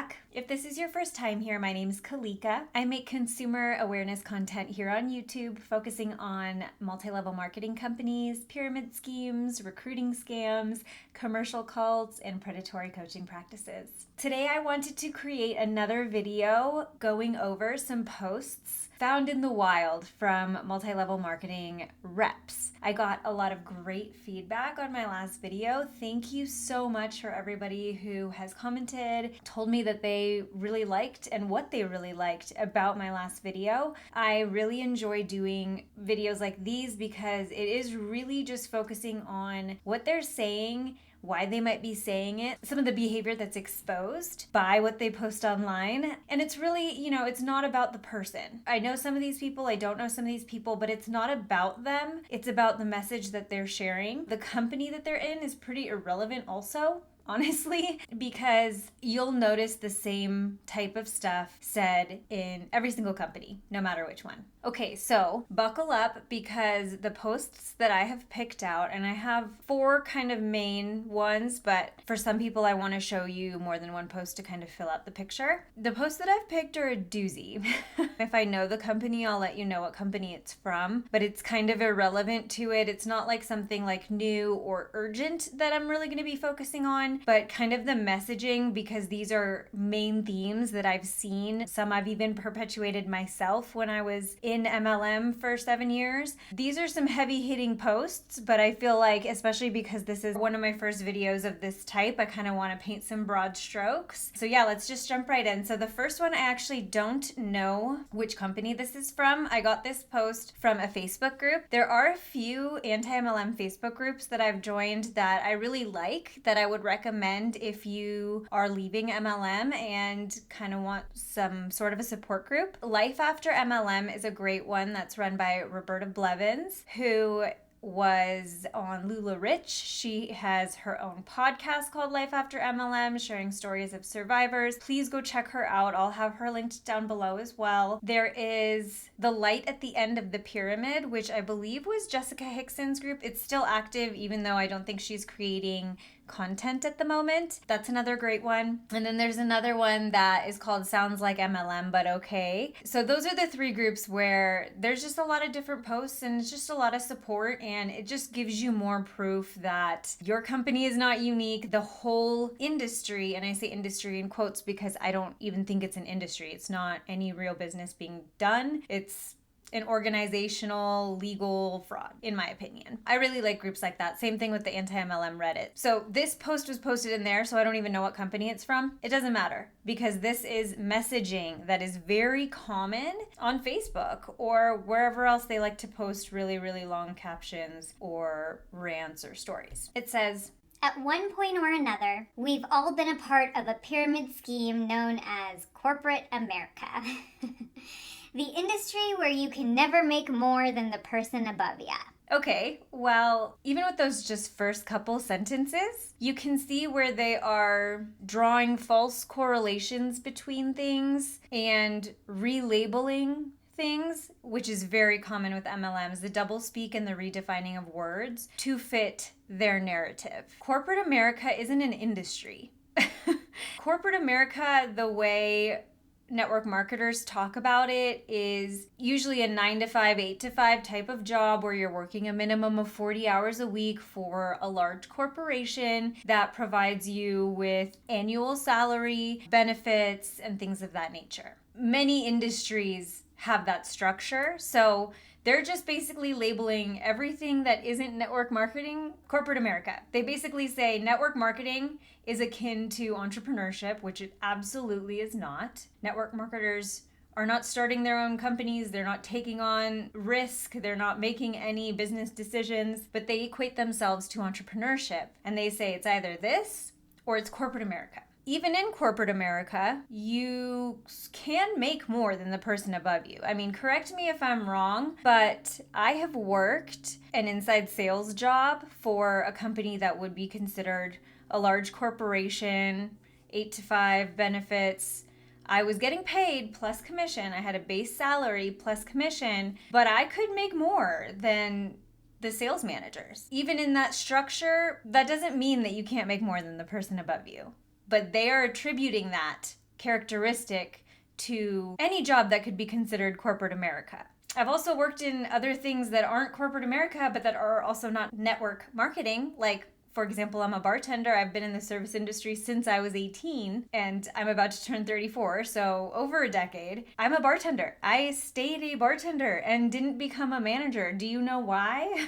back. If this is your first time here, my name is Kalika. I make consumer awareness content here on YouTube, focusing on multi-level marketing companies, pyramid schemes, recruiting scams, commercial cults, and predatory coaching practices. Today, I wanted to create another video going over some posts found in the wild from multi-level marketing reps. I got a lot of great feedback on my last video. Thank you so much for everybody who has commented, told me that they really liked and what they really liked about my last video. I really enjoy doing videos like these because it is really just focusing on what they're saying, why they might be saying it, some of the behavior that's exposed by what they post online. And it's really, it's not about the person. I know some of these people, I don't know some of these people, but it's not about them. It's about the message that they're sharing. The company that they're in is pretty irrelevant also, honestly, because you'll notice the same type of stuff said in every single company, no matter which one. Okay, so buckle up because the posts that I have picked out, and I have 4 kind of main ones, but for some people I want to show you more than one post to kind of fill out the picture. The posts that I've picked are a doozy. If I know the company, I'll let you know what company it's from, but it's kind of irrelevant to it. It's not like something like new or urgent that I'm really going to be focusing on, but kind of the messaging, because these are main themes that I've seen. Some I've even perpetuated myself when I was in MLM for 7 years. These are some heavy hitting posts, but I feel like, especially because this is one of my first videos of this type, I kind of want to paint some broad strokes. So yeah, let's just jump right in. So the first one, I actually don't know which company this is from. I got this post from a Facebook group. There are a few anti-MLM Facebook groups that I've joined that I really like, that I would recommend if you are leaving MLM and kind of want some sort of a support group. Life After MLM is a great one that's run by Roberta Blevins, who was on Lula Rich. She has her own podcast called Life After MLM, sharing stories of survivors. Please go check her out. I'll have her linked down below as well. There is The Light at the End of the Pyramid, which I believe was Jessica Hickson's group. It's still active, even though I don't think she's creating content at the moment. That's another great one. And then there's another one that is called Sounds Like MLM But Okay. So those are the 3 groups where there's just a lot of different posts and it's just a lot of support, and it just gives you more proof that your company is not unique. The whole industry, and I say industry in quotes because I don't even think it's an industry. It's not any real business being done. It's an organizational legal fraud, in my opinion. I really like groups like that. Same thing with the anti-MLM Reddit. So this post was posted in there, so I don't even know what company it's from. It doesn't matter, because this is messaging that is very common on Facebook or wherever else they like to post really, really long captions or rants or stories. It says, "At one point or another, we've all been a part of a pyramid scheme known as corporate America. The industry where you can never make more than the person above ya." Okay, well, even with those just first couple sentences, you can see where they are drawing false correlations between things and relabeling things, which is very common with MLMs, the doublespeak and the redefining of words to fit their narrative. Corporate America isn't an industry. Corporate America, the way network marketers talk about it, is usually a 9 to 5, 8 to 5 type of job where you're working a minimum of 40 hours a week for a large corporation that provides you with annual salary, benefits, and things of that nature. Many industries have that structure, so they're just basically labeling everything that isn't network marketing corporate America. They basically say network marketing is akin to entrepreneurship, which it absolutely is not. Network marketers are not starting their own companies. They're not taking on risk. They're not making any business decisions, but they equate themselves to entrepreneurship. And they say it's either this or it's corporate America. Even in corporate America, you can make more than the person above you. I mean, correct me if I'm wrong, but I have worked an inside sales job for a company that would be considered a large corporation, 8 to 5 benefits. I was getting paid plus commission. I had a base salary plus commission, but I could make more than the sales managers. Even in that structure, that doesn't mean that you can't make more than the person above you. But they are attributing that characteristic to any job that could be considered corporate America. I've also worked in other things that aren't corporate America, but that are also not network marketing. Like, for example, I'm a bartender. I've been in the service industry since I was 18, and I'm about to turn 34, so over a decade. I'm a bartender. I stayed a bartender and didn't become a manager. Do you know why?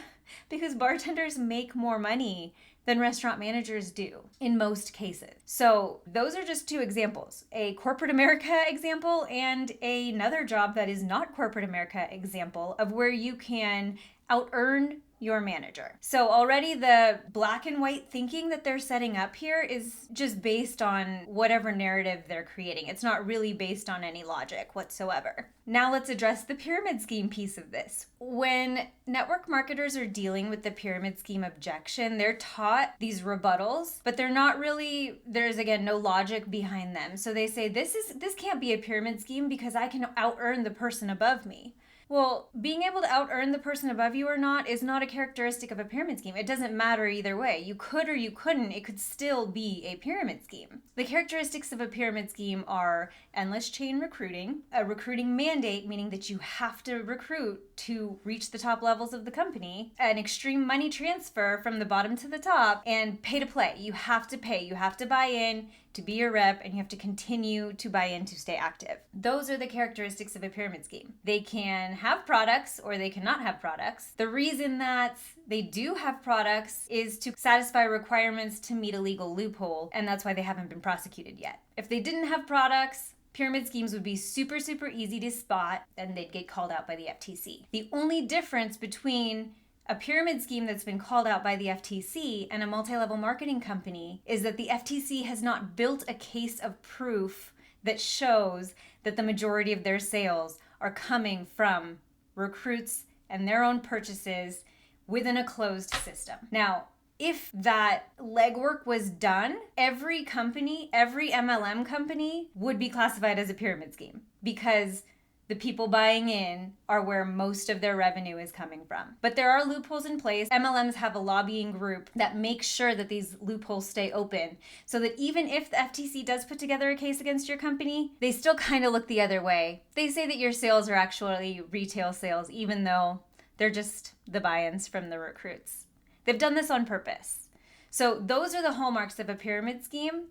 Because bartenders make more money than restaurant managers do in most cases. So those are just two examples, a corporate America example and another job that is not corporate America example of where you can out-earn your manager. So already the black and white thinking that they're setting up here is just based on whatever narrative they're creating. It's not really based on any logic whatsoever. Now let's address the pyramid scheme piece of this. When network marketers are dealing with the pyramid scheme objection, they're taught these rebuttals, but they're not really, there's again no logic behind them. So they say this can't be a pyramid scheme because I can out-earn the person above me. Well, being able to out-earn the person above you or not is not a characteristic of a pyramid scheme. It doesn't matter either way. You could or you couldn't. It could still be a pyramid scheme. The characteristics of a pyramid scheme are endless chain recruiting, a recruiting mandate, meaning that you have to recruit to reach the top levels of the company, an extreme money transfer from the bottom to the top, and pay to play. You have to pay. You have to buy in to be your rep, and you have to continue to buy in to stay active. Those are the characteristics of a pyramid scheme. They can have products or they cannot have products. The reason that they do have products is to satisfy requirements to meet a legal loophole, and that's why they haven't been prosecuted yet. If they didn't have products, pyramid schemes would be super, super easy to spot, and they'd get called out by the FTC. The only difference between a pyramid scheme that's been called out by the FTC and a multi-level marketing company is that the FTC has not built a case of proof that shows that the majority of their sales are coming from recruits and their own purchases within a closed system. Now, if that legwork was done, every company, every MLM company would be classified as a pyramid scheme because the people buying in are where most of their revenue is coming from. But there are loopholes in place. MLMs have a lobbying group that makes sure that these loopholes stay open so that even if the FTC does put together a case against your company, they still kind of look the other way. They say that your sales are actually retail sales, even though they're just the buy-ins from the recruits. They've done this on purpose. So those are the hallmarks of a pyramid scheme.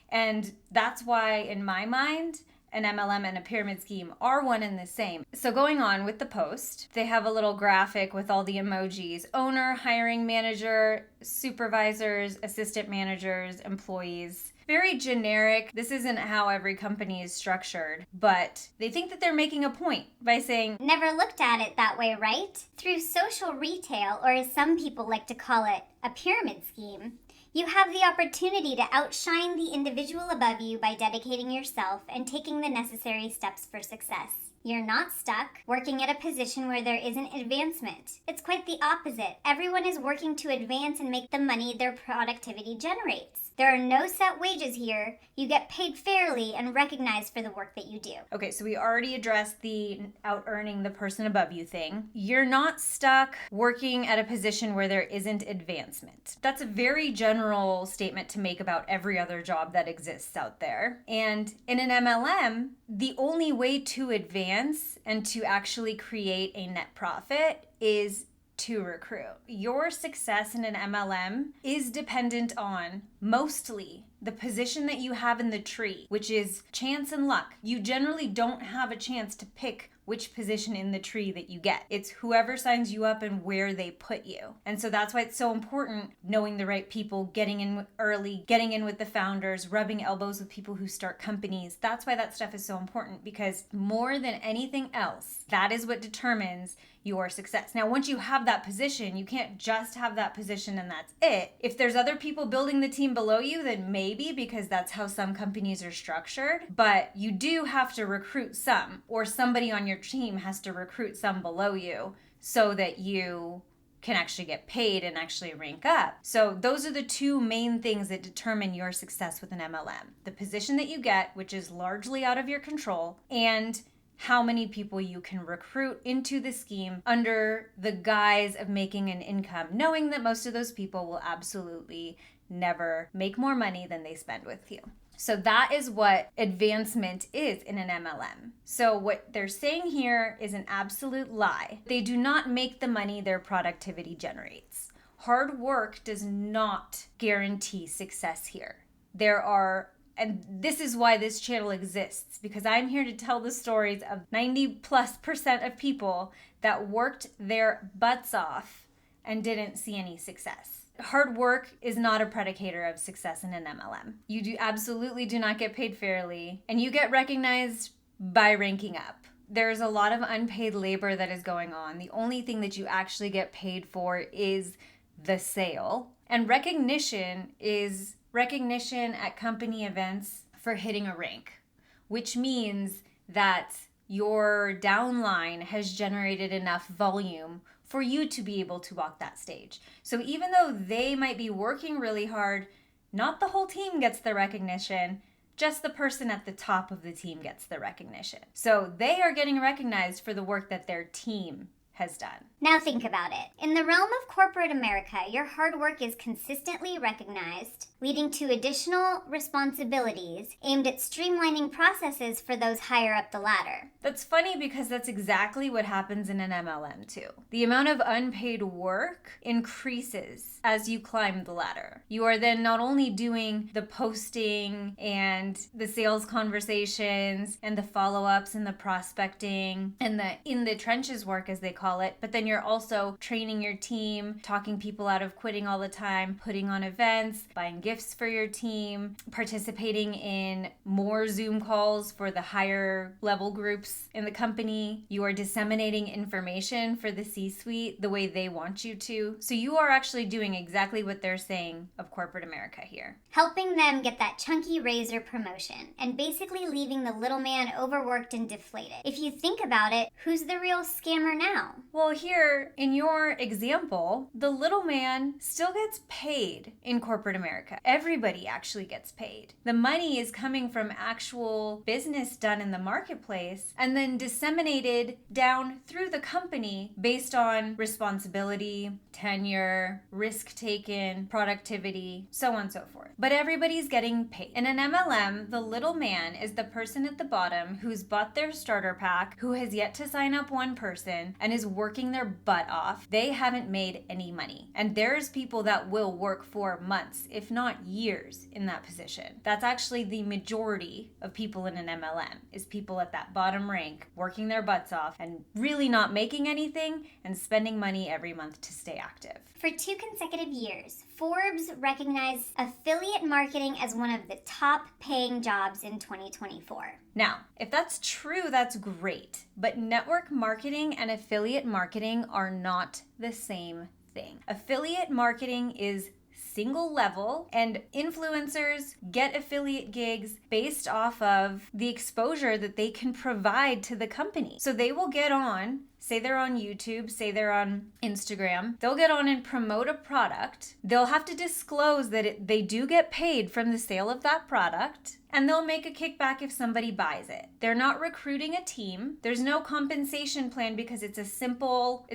And that's why, in my mind, an MLM and a pyramid scheme are one and the same. So going on with the post, they have a little graphic with all the emojis: owner, hiring manager, supervisors, assistant managers, employees. Very generic. This isn't how every company is structured, but they think that they're making a point by saying, Never looked at it that way, right? Through social retail, or as some people like to call it, a pyramid scheme, you have the opportunity to outshine the individual above you by dedicating yourself and taking the necessary steps for success. You're not stuck working at a position where there isn't advancement. It's quite the opposite. Everyone is working to advance and make the money their productivity generates. There are no set wages here. You get paid fairly and recognized for the work that you do. Okay, so we already addressed the out-earning the person above you thing. You're not stuck working at a position where there isn't advancement. That's a very general statement to make about every other job that exists out there. And in an MLM, the only way to advance and to actually create a net profit is to recruit. Your success in an MLM is dependent on mostly the position that you have in the tree, which is chance and luck. You generally don't have a chance to pick which position in the tree that you get. It's whoever signs you up and where they put you. And so that's why it's so important knowing the right people, getting in early, getting in with the founders, rubbing elbows with people who start companies. That's why that stuff is so important, because more than anything else, that is what determines your success. Now, once you have that position, you can't just have that position and that's it. If there's other people building the team below you, then maybe, because that's how some companies are structured. But you do have to recruit some, or somebody on your team has to recruit some below you so that you can actually get paid and actually rank up. So those are the two main things that determine your success with an MLM. The position that you get, which is largely out of your control, and how many people you can recruit into the scheme under the guise of making an income, knowing that most of those people will absolutely never make more money than they spend with you. So that is what advancement is in an MLM. So what they're saying here is an absolute lie. They do not make the money their productivity generates. Hard work does not guarantee success here. And this is why this channel exists, because I'm here to tell the stories of 90+% of people that worked their butts off and didn't see any success. Hard work is not a predicator of success in an MLM. You absolutely do not get paid fairly, and you get recognized by ranking up. There's a lot of unpaid labor that is going on. The only thing that you actually get paid for is the sale. And recognition is recognition at company events for hitting a rank, which means that your downline has generated enough volume for you to be able to walk that stage. So even though they might be working really hard, not the whole team gets the recognition, just the person at the top of the team gets the recognition. So they are getting recognized for the work that their team has done. Now think about it. In the realm of corporate America, your hard work is consistently recognized, leading to additional responsibilities aimed at streamlining processes for those higher up the ladder. That's funny because that's exactly what happens in an MLM too. The amount of unpaid work increases as you climb the ladder. You are then not only doing the posting and the sales conversations and the follow-ups and the prospecting and the in the trenches work, as they call it, but then you're also training your team, talking people out of quitting all the time, putting on events, buying gifts for your team, participating in more Zoom calls for the higher level groups in the company. You are disseminating information for the C-suite the way they want you to. So you are actually doing exactly what they're saying of corporate America here. Helping them get that chunky razor promotion and basically leaving the little man overworked and deflated. If you think about it, who's the real scammer now? Well, here in your example, the little man still gets paid in corporate America. Everybody actually gets paid. The money is coming from actual business done in the marketplace and then disseminated down through the company based on responsibility, tenure, risk taken, productivity, so on and so forth. But everybody's getting paid. In an MLM, the little man is the person at the bottom who's bought their starter pack, who has yet to sign up one person and is working their butt off. They haven't made any money. And there's people that will work for months, if not years, in that position. That's actually the majority of people in an MLM, is people at that bottom rank working their butts off and really not making anything and spending money every month to stay active. For 2 consecutive years, Forbes recognized affiliate marketing as one of the top paying jobs in 2024. Now, if that's true, that's great. But network marketing and affiliate marketing are not the same thing. Affiliate marketing is single level, and influencers get affiliate gigs based off of the exposure that they can provide to the company. So they will get on, say they're on YouTube, say they're on Instagram, they'll get on and promote a product. They'll have to disclose that they do get paid from the sale of that product, and they'll make a kickback if somebody buys it. They're not recruiting a team. There's no compensation plan because it's a simple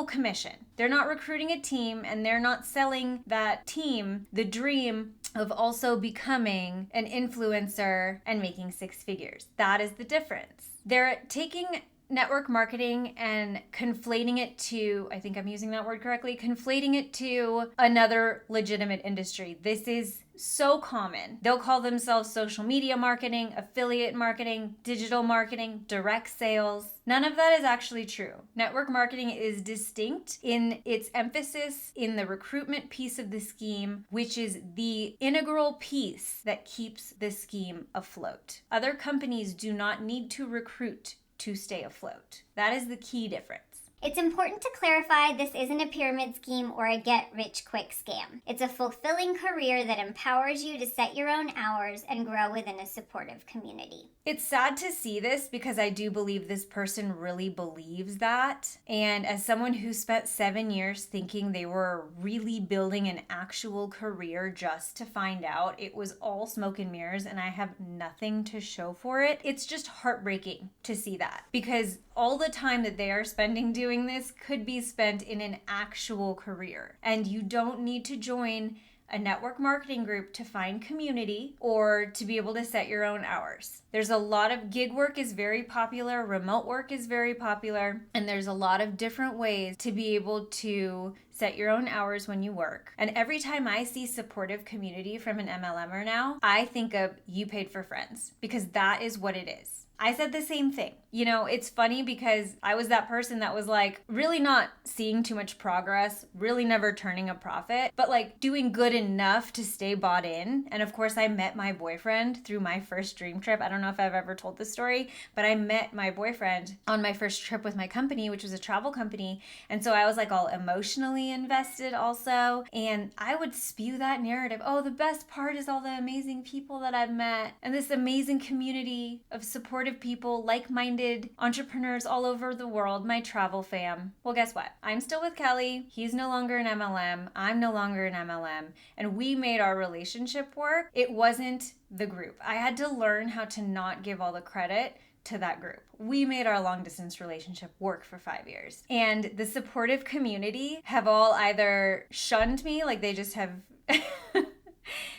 commission. They're not recruiting a team, and they're not selling that team the dream of also becoming an influencer and making 6 figures. That is the difference. They're taking network marketing and conflating it to, I think I'm using that word correctly, conflating it to another legitimate industry. This is so common. They'll call themselves social media marketing, affiliate marketing, digital marketing, direct sales. None of that is actually true. Network marketing is distinct in its emphasis in the recruitment piece of the scheme, which is the integral piece that keeps the scheme afloat. Other companies do not need to recruit to stay afloat. That is the key difference. It's important to clarify this isn't a pyramid scheme or a get-rich-quick scam. It's a fulfilling career that empowers you to set your own hours and grow within a supportive community. It's sad to see this because I do believe this person really believes that. And as someone who spent 7 years thinking they were really building an actual career just to find out it was all smoke and mirrors and I have nothing to show for it, it's just heartbreaking to see that. Because all the time that they are spending doing this could be spent in an actual career. And you don't need to join a network marketing group to find community or to be able to set your own hours. There's a lot of gig work is very popular, remote work is very popular, and there's a lot of different ways to be able to set your own hours when you work. And every time I see supportive community from an MLMer now, I think of You Paid for Friends, because that is what it is. I said the same thing. You know, it's funny because I was that person that was like really not seeing too much progress, really never turning a profit, but like doing good enough to stay bought in. And of course, I met my boyfriend through my first dream trip. I don't know if I've ever told this story, but I met my boyfriend on my first trip with my company, which was a travel company. And so I was like all emotionally invested also. And I would spew that narrative. Oh, the best part is all the amazing people that I've met and this amazing community of supportive people, like-minded entrepreneurs all over the world, my travel fam. Well, guess what? I'm still with Kelly. He's no longer an MLM. I'm no longer an MLM. And we made our relationship work. It wasn't the group. I had to learn how to not give all the credit to that group. We made our long distance relationship work for 5 years. And the supportive community have all either shunned me, like they just have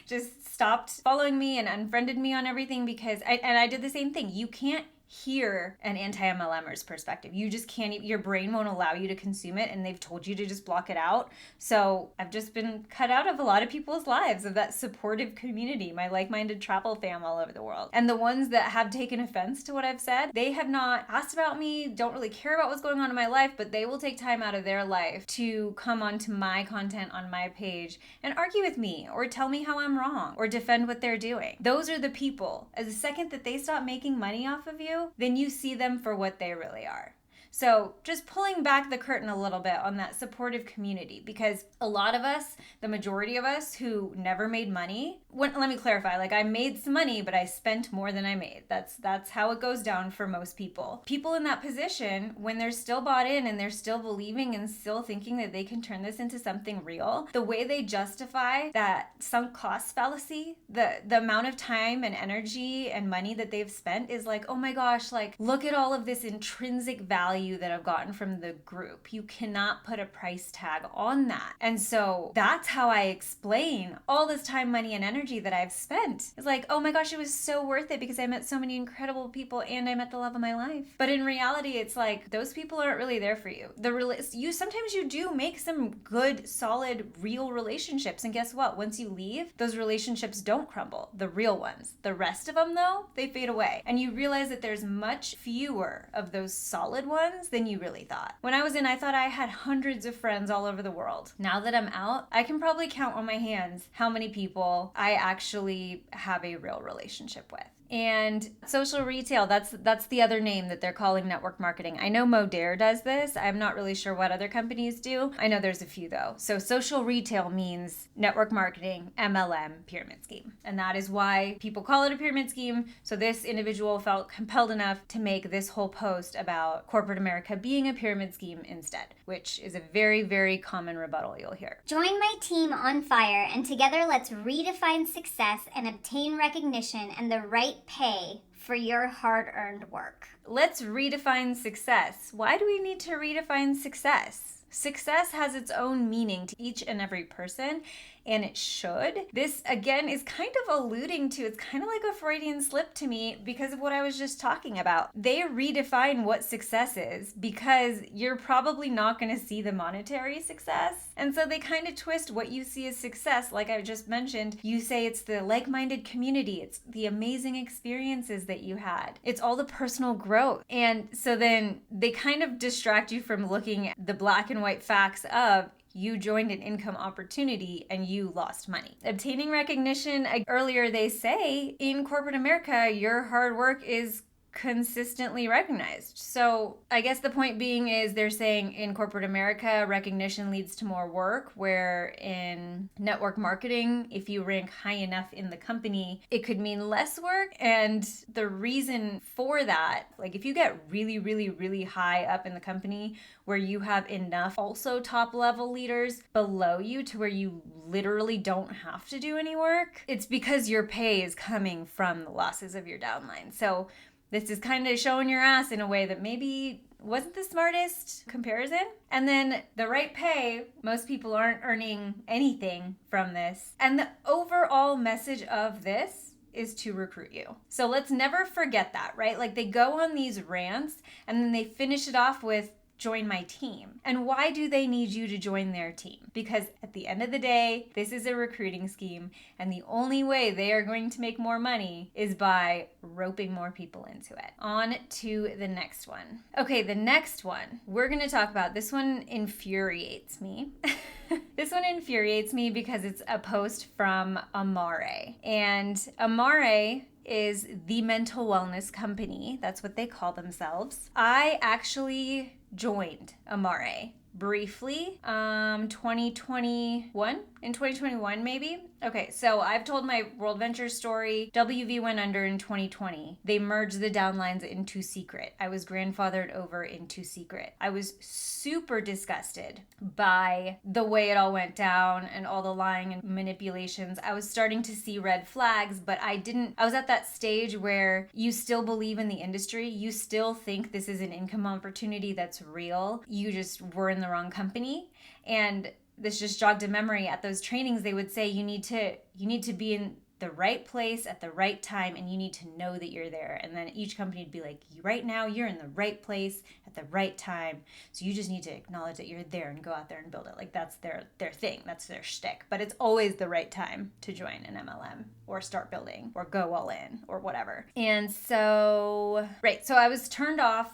just stopped following me and unfriended me on everything because I did the same thing. You can't hear an anti-MLMer's perspective. You just can't, your brain won't allow you to consume it, and they've told you to just block it out. So I've just been cut out of a lot of people's lives, of that supportive community, my like-minded travel fam all over the world. And the ones that have taken offense to what I've said, they have not asked about me, don't really care about what's going on in my life, but they will take time out of their life to come onto my content on my page and argue with me or tell me how I'm wrong or defend what they're doing. Those are the people. As the second that they stop making money off of you, then you see them for what they really are. So just pulling back the curtain a little bit on that supportive community, because a lot of us, the majority of us who never made money, let me clarify, like I made some money, but I spent more than I made. That's how it goes down for most people. People in that position, when they're still bought in and they're still believing and still thinking that they can turn this into something real, the way they justify that sunk cost fallacy, the amount of time and energy and money that they've spent is like, oh my gosh, like look at all of this intrinsic value that I've gotten from the group. You cannot put a price tag on that. And so that's how I explain all this time, money, and energy that I've spent. It's like, oh my gosh, it was so worth it because I met so many incredible people and I met the love of my life. But in reality, it's like those people aren't really there for you. Sometimes you do make some good, solid, real relationships. And guess what? Once you leave, those relationships don't crumble. The real ones. The rest of them, though, they fade away. And you realize that there's much fewer of those solid ones than you really thought. When I was in, I thought I had hundreds of friends all over the world. Now that I'm out, I can probably count on my hands how many people I actually have a real relationship with. And social retail, that's the other name that they're calling network marketing. I know Modere does this. I'm not really sure what other companies do. I know there's a few though. So social retail means network marketing, MLM, pyramid scheme. And that is why people call it a pyramid scheme. So this individual felt compelled enough to make this whole post about corporate America being a pyramid scheme instead, which is a very, very common rebuttal you'll hear. Join my team on fire, and together let's redefine success and obtain recognition and the right pay for your hard-earned work. Let's redefine success. Why do we need to redefine success? Success has its own meaning to each and every person, and it should. This, again, is kind of alluding to, it's kind of like a Freudian slip to me because of what I was just talking about. They redefine what success is because you're probably not going to see the monetary success. And so they kind of twist what you see as success. Like I just mentioned, you say it's the like-minded community. It's the amazing experiences that you had. It's all the personal growth. And so then they kind of distract you from looking at the black and white facts of you joined an income opportunity and you lost money. Obtaining recognition, earlier they say, in corporate America, your hard work is consistently recognized. So I guess the point being is they're saying in corporate America, recognition leads to more work, where in network marketing, if you rank high enough in the company, it could mean less work. And the reason for that, like if you get really, really, really high up in the company where you have enough also top level leaders below you to where you literally don't have to do any work, it's because your pay is coming from the losses of your downline. So This is kind of showing your ass in a way that maybe wasn't the smartest comparison. And then the right pay, most people aren't earning anything from this. And the overall message of this is to recruit you. So let's never forget that, right? Like they go on these rants and then they finish it off with join my team. And why do they need you to join their team? Because at the end of the day, this is a recruiting scheme, and the only way they are going to make more money is by roping more people into it. On to the next one. Okay, the next one we're going to talk about. This one infuriates me. This one infuriates me because it's a post from Amare. And Amare is the mental wellness company. That's what they call themselves. I actually joined Amare briefly, 2021, in 2021 maybe. Okay, so I've told my World Ventures story. WV went under in 2020. They merged the downlines into Secret. I was grandfathered over into Secret. I was super disgusted by the way it all went down and all the lying and manipulations. I was starting to see red flags, but I was at that stage where you still believe in the industry. You still think this is an income opportunity that's real. You just were in the wrong company. And this just jogged a memory. At those trainings, they would say you need to be in the right place at the right time, and you need to know that you're there. And then each company would be like, right now you're in the right place at the right time, so you just need to acknowledge that you're there and go out there and build it. Like that's their thing, that's their shtick. But it's always the right time to join an MLM or start building or go all in or whatever. And so so I was turned off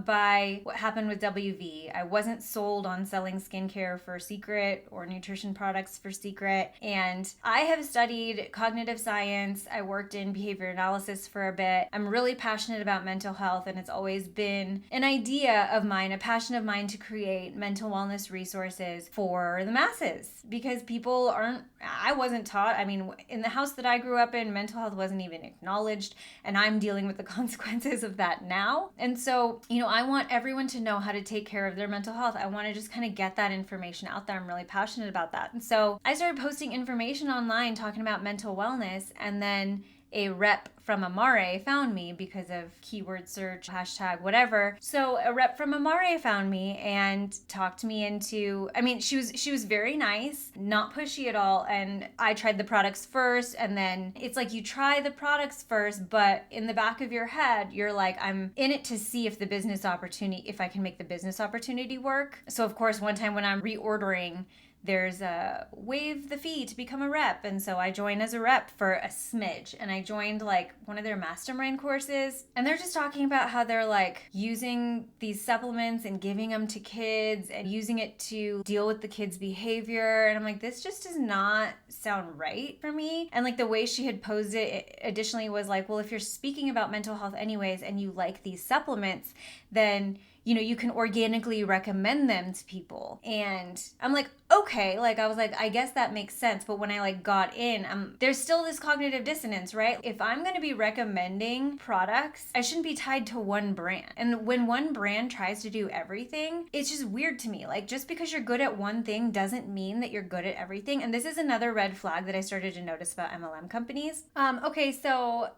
by what happened with WV. I wasn't sold on selling skincare for Secret or nutrition products for Secret. And I have studied cognitive science. I worked in behavior analysis for a bit. I'm really passionate about mental health, and it's always been an idea of mine, a passion of mine, to create mental wellness resources for the masses, because I wasn't taught. I mean, in the house that I grew up in, mental health wasn't even acknowledged, and I'm dealing with the consequences of that now. And so, I want everyone to know how to take care of their mental health. I want to just kind of get that information out there. I'm really passionate about that. And so I started posting information online talking about mental wellness, and then a rep from Amare found me because of keyword search, hashtag, whatever. So a rep from Amare found me and talked me into, she was very nice, not pushy at all. And I tried the products first, and then it's like you try the products first, but in the back of your head, you're like, I'm in it to see if if I can make the business opportunity work. So of course, one time when I'm reordering, there's a waive the fee to become a rep. And so I joined as a rep for a smidge, and I joined like one of their mastermind courses, and they're just talking about how they're like using these supplements and giving them to kids and using it to deal with the kids' behavior. And I'm like, this just does not sound right for me. And like the way she had posed it additionally was like, well, if you're speaking about mental health anyways and you like these supplements, then you can organically recommend them to people. And I'm like, okay, I was like, I guess that makes sense. But when I got in, there's still this cognitive dissonance, right? If I'm going to be recommending products, I shouldn't be tied to one brand. And when one brand tries to do everything, it's just weird to me. Just because you're good at one thing doesn't mean that you're good at everything. And this is another red flag that I started to notice about MLM companies. Okay, so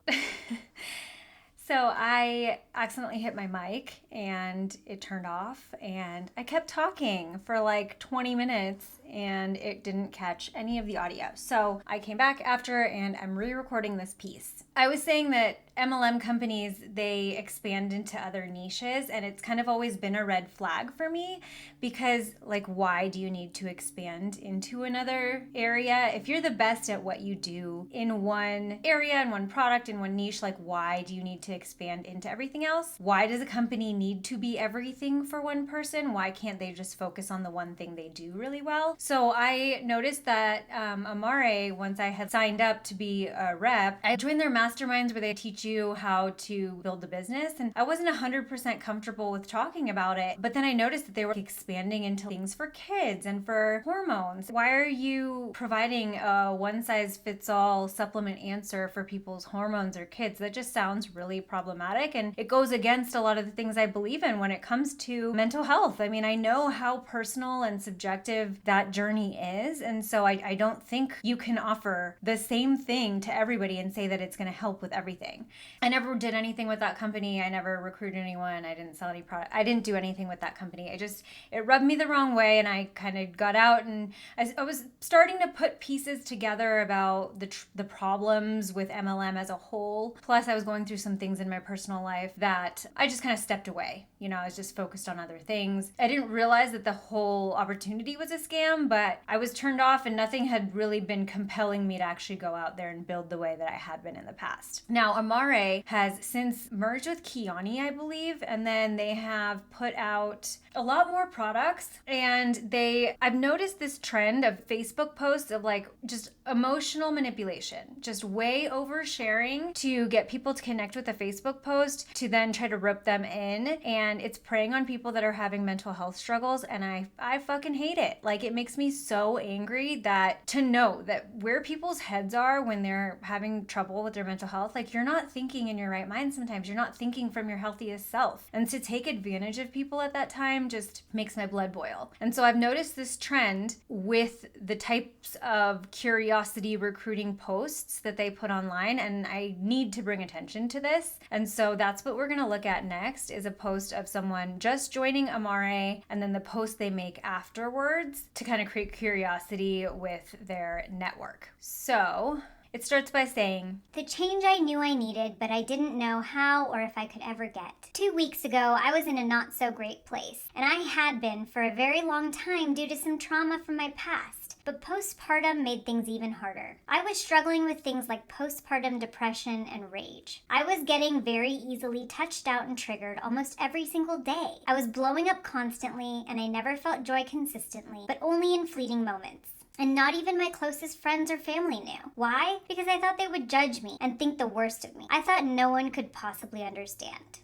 So I accidentally hit my mic and it turned off, and I kept talking for 20 minutes and it didn't catch any of the audio. So I came back after and I'm re-recording this piece. I was saying that MLM companies, they expand into other niches, and it's kind of always been a red flag for me because why do you need to expand into another area? If you're the best at what you do in one area, in one product, in one niche, why do you need to expand into everything else? Why does a company need to be everything for one person? Why can't they just focus on the one thing they do really well? So I noticed that Amare, once I had signed up to be a rep, I joined their masterminds where they teach you how to build a business, and I wasn't 100% comfortable with talking about it. But then I noticed that they were expanding into things for kids and for hormones. Why are you providing a one-size-fits-all supplement answer for people's hormones or kids? That just sounds really problematic, and it goes against a lot of the things I believe in when it comes to mental health. I know how personal and subjective that journey is, and so I don't think you can offer the same thing to everybody and say that it's going to help with everything. I never did anything with that company. I never recruited anyone. I didn't sell any product. I didn't do anything with that company. It rubbed me the wrong way, and I kind of got out, and I was starting to put pieces together about the problems with MLM as a whole. Plus, I was going through some things in my personal life that I just kind of stepped away. I was just focused on other things. I didn't realize that the whole opportunity was a scam, but I was turned off, and nothing had really been compelling me to actually go out there and build the way that I had been in the past. Now, Amare has since merged with Kiani, I believe, and then they have put out a lot more products, and I've noticed this trend of Facebook posts of like just emotional manipulation, just way oversharing to get people to connect with a Facebook post to then try to rope them in, and it's preying on people that are having mental health struggles, and I fucking hate it. Like, it makes me so angry that to know that where people's heads are when they're having trouble with their mental health, like, you're not thinking in your right mind sometimes. You're not thinking from your healthiest self. And to take advantage of people at that time just makes my blood boil. And so I've noticed this trend with the types of curiosity recruiting posts that they put online, and I need to bring attention to this. And so that's what we're going to look at next, is a post of someone just joining Amare, and then the post they make afterwards to kind of create curiosity with their network. So it starts by saying, "The change I knew I needed, but I didn't know how or if I could ever get. 2 weeks ago, I was in a not so great place, and I had been for a very long time due to some trauma from my past. But postpartum made things even harder. I was struggling with things like postpartum depression and rage. I was getting very easily touched out and triggered almost every single day. I was blowing up constantly, and I never felt joy consistently, but only in fleeting moments. And not even my closest friends or family knew. Why? Because I thought they would judge me and think the worst of me. I thought no one could possibly understand."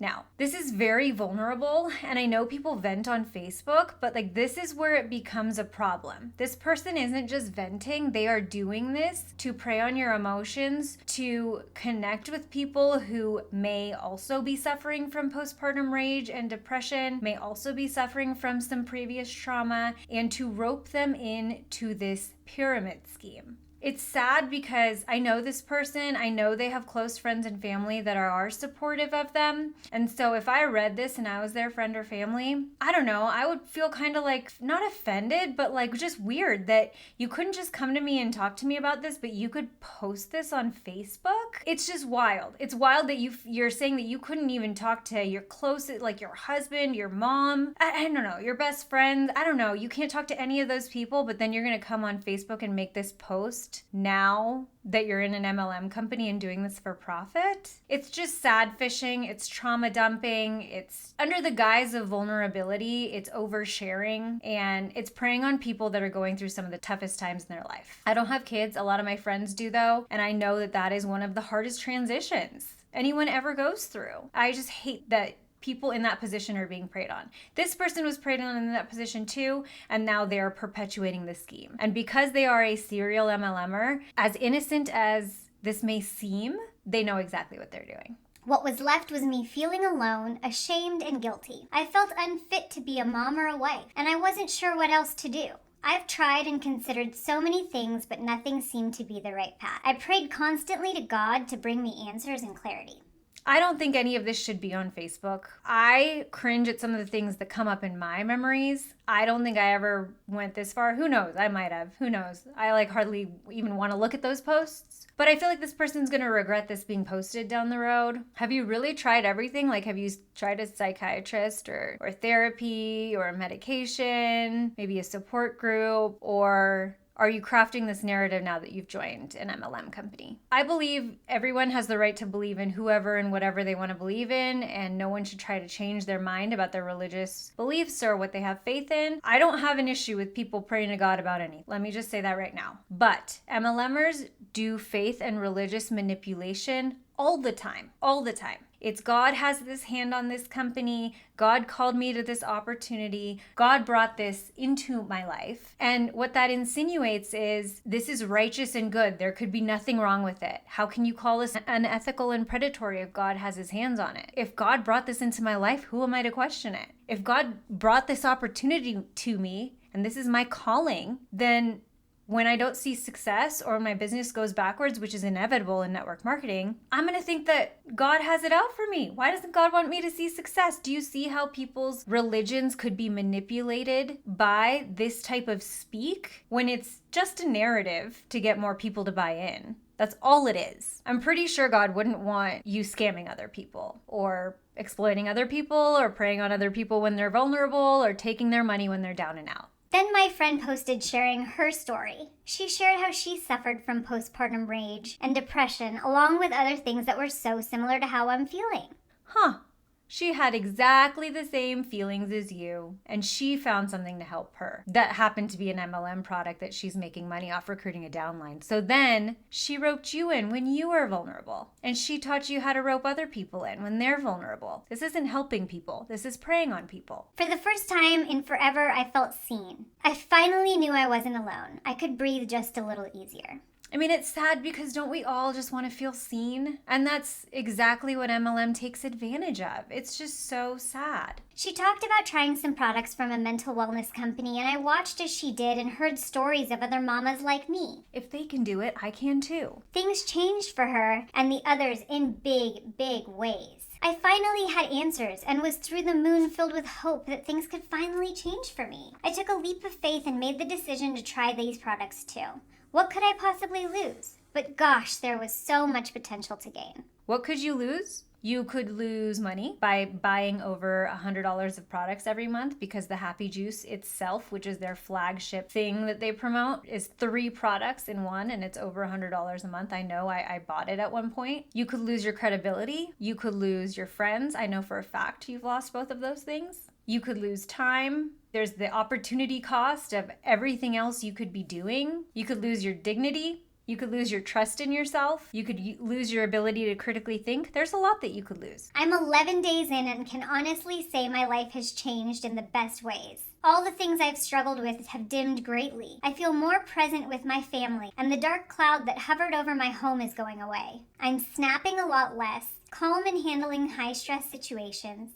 Now, this is very vulnerable, and I know people vent on Facebook, but like, this is where it becomes a problem. This person isn't just venting, they are doing this to prey on your emotions, to connect with people who may also be suffering from postpartum rage and depression, may also be suffering from some previous trauma, and to rope them into this pyramid scheme. It's sad because I know this person, I know they have close friends and family that are supportive of them. And so if I read this and I was their friend or family, I don't know, I would feel kind of like, not offended, but like just weird that you couldn't just come to me and talk to me about this, but you could post this on Facebook. It's just wild. It's wild that you're saying that you couldn't even talk to your closest, like your husband, your mom, I don't know, your best friends. I don't know. You can't talk to any of those people, but then you're going to come on Facebook and make this post now that you're in an MLM company and doing this for profit. It's just sad fishing. It's trauma dumping. It's under the guise of vulnerability. It's oversharing, and it's preying on people that are going through some of the toughest times in their life. I don't have kids. A lot of my friends do though. And I know that that is one of the hardest transitions anyone ever goes through. I just hate that people in that position are being preyed on. This person was preyed on in that position too, and now they're perpetuating the scheme. And because they are a serial MLMer, as innocent as this may seem, they know exactly what they're doing. "What was left was me feeling alone, ashamed, and guilty. I felt unfit to be a mom or a wife, and I wasn't sure what else to do. I've tried and considered so many things, but nothing seemed to be the right path. I prayed constantly to God to bring me answers and clarity." I don't think any of this should be on Facebook. I cringe at some of the things that come up in my memories. I don't think I ever went this far. Who knows? I might have. Who knows? I like hardly even want to look at those posts. But I feel like this person's going to regret this being posted down the road. Have you really tried everything? Like, have you tried a psychiatrist or therapy or medication, maybe a support group, or are you crafting this narrative now that you've joined an MLM company? I believe everyone has the right to believe in whoever and whatever they want to believe in, and no one should try to change their mind about their religious beliefs or what they have faith in. I don't have an issue with people praying to God about anything. Let me just say that right now. But MLMers do faith and religious manipulation all the time. All the time. It's God has this hand on this company. God called me to this opportunity. God brought this into my life. And what that insinuates is this is righteous and good. There could be nothing wrong with it. How can you call this unethical and predatory if God has his hands on it? If God brought this into my life, who am I to question it? If God brought this opportunity to me, and this is my calling, then when I don't see success or when my business goes backwards, which is inevitable in network marketing, I'm going to think that God has it out for me. Why doesn't God want me to see success? Do you see how people's religions could be manipulated by this type of speak when it's just a narrative to get more people to buy in? That's all it is. I'm pretty sure God wouldn't want you scamming other people or exploiting other people or preying on other people when they're vulnerable or taking their money when they're down and out. Then my friend posted sharing her story. She shared how she suffered from postpartum rage and depression, along with other things that were so similar to how I'm feeling. She had exactly the same feelings as you, and she found something to help her. That happened to be an MLM product that she's making money off recruiting a downline. So then she roped you in when you were vulnerable, and she taught you how to rope other people in when they're vulnerable. This isn't helping people. This is preying on people. For the first time in forever, I felt seen. I finally knew I wasn't alone. I could breathe just a little easier. I mean, it's sad because don't we all just want to feel seen? And that's exactly what MLM takes advantage of. It's just so sad. She talked about trying some products from a mental wellness company, and I watched as she did and heard stories of other mamas like me. If they can do it, I can too. Things changed for her and the others in big, big ways. I finally had answers and was through the moon filled with hope that things could finally change for me. I took a leap of faith and made the decision to try these products too. What could I possibly lose? But gosh, there was so much potential to gain. What could you lose? You could lose money by buying over $100 of products every month because the Happy Juice itself, which is their flagship thing that they promote, is 3 products in one and it's over $100 a month. I know I bought it at one point. You could lose your credibility. You could lose your friends. I know for a fact you've lost both of those things. You could lose time. There's the opportunity cost of everything else you could be doing. You could lose your dignity. You could lose your trust in yourself. You could lose your ability to critically think. There's a lot that you could lose. I'm 11 days in and can honestly say my life has changed in the best ways. All the things I've struggled with have dimmed greatly. I feel more present with my family, and the dark cloud that hovered over my home is going away. I'm snapping a lot less, calm in handling high-stress situations,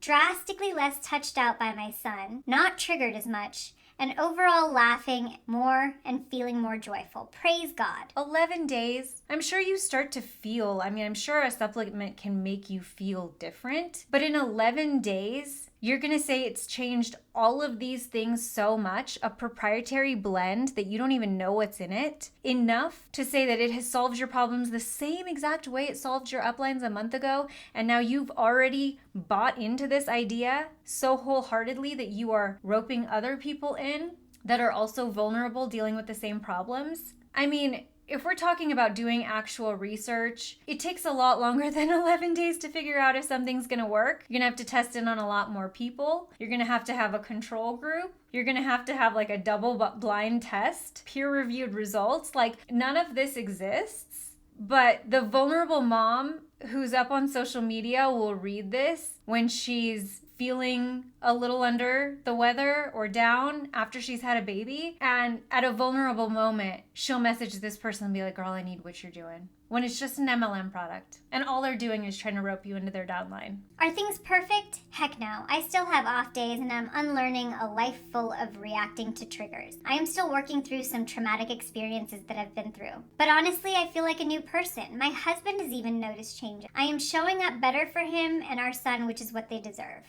drastically less touched out by my son, not triggered as much, and overall laughing more and feeling more joyful. Praise God. 11 days. I'm sure you start to feel, I'm sure a supplement can make you feel different, but in 11 days, you're going to say it's changed all of these things so much, a proprietary blend that you don't even know what's in it, enough to say that it has solved your problems the same exact way it solved your uplines a month ago, and now you've already bought into this idea so wholeheartedly that you are roping other people in that are also vulnerable dealing with the same problems. I mean, if we're talking about doing actual research, it takes a lot longer than 11 days to figure out if something's going to work. You're going to have to test it on a lot more people. You're going to have a control group. You're going to have like a double blind test, peer-reviewed results. Like, none of this exists. But the vulnerable mom who's up on social media will read this when she's feeling a little under the weather or down after she's had a baby. And at a vulnerable moment, she'll message this person and be like, girl, I need what you're doing. When it's just an MLM product. And all they're doing is trying to rope you into their downline. Are things perfect? Heck no. I still have off days and I'm unlearning a life full of reacting to triggers. I am still working through some traumatic experiences that I've been through. But honestly, I feel like a new person. My husband has even noticed changes. I am showing up better for him and our son, which is what they deserve.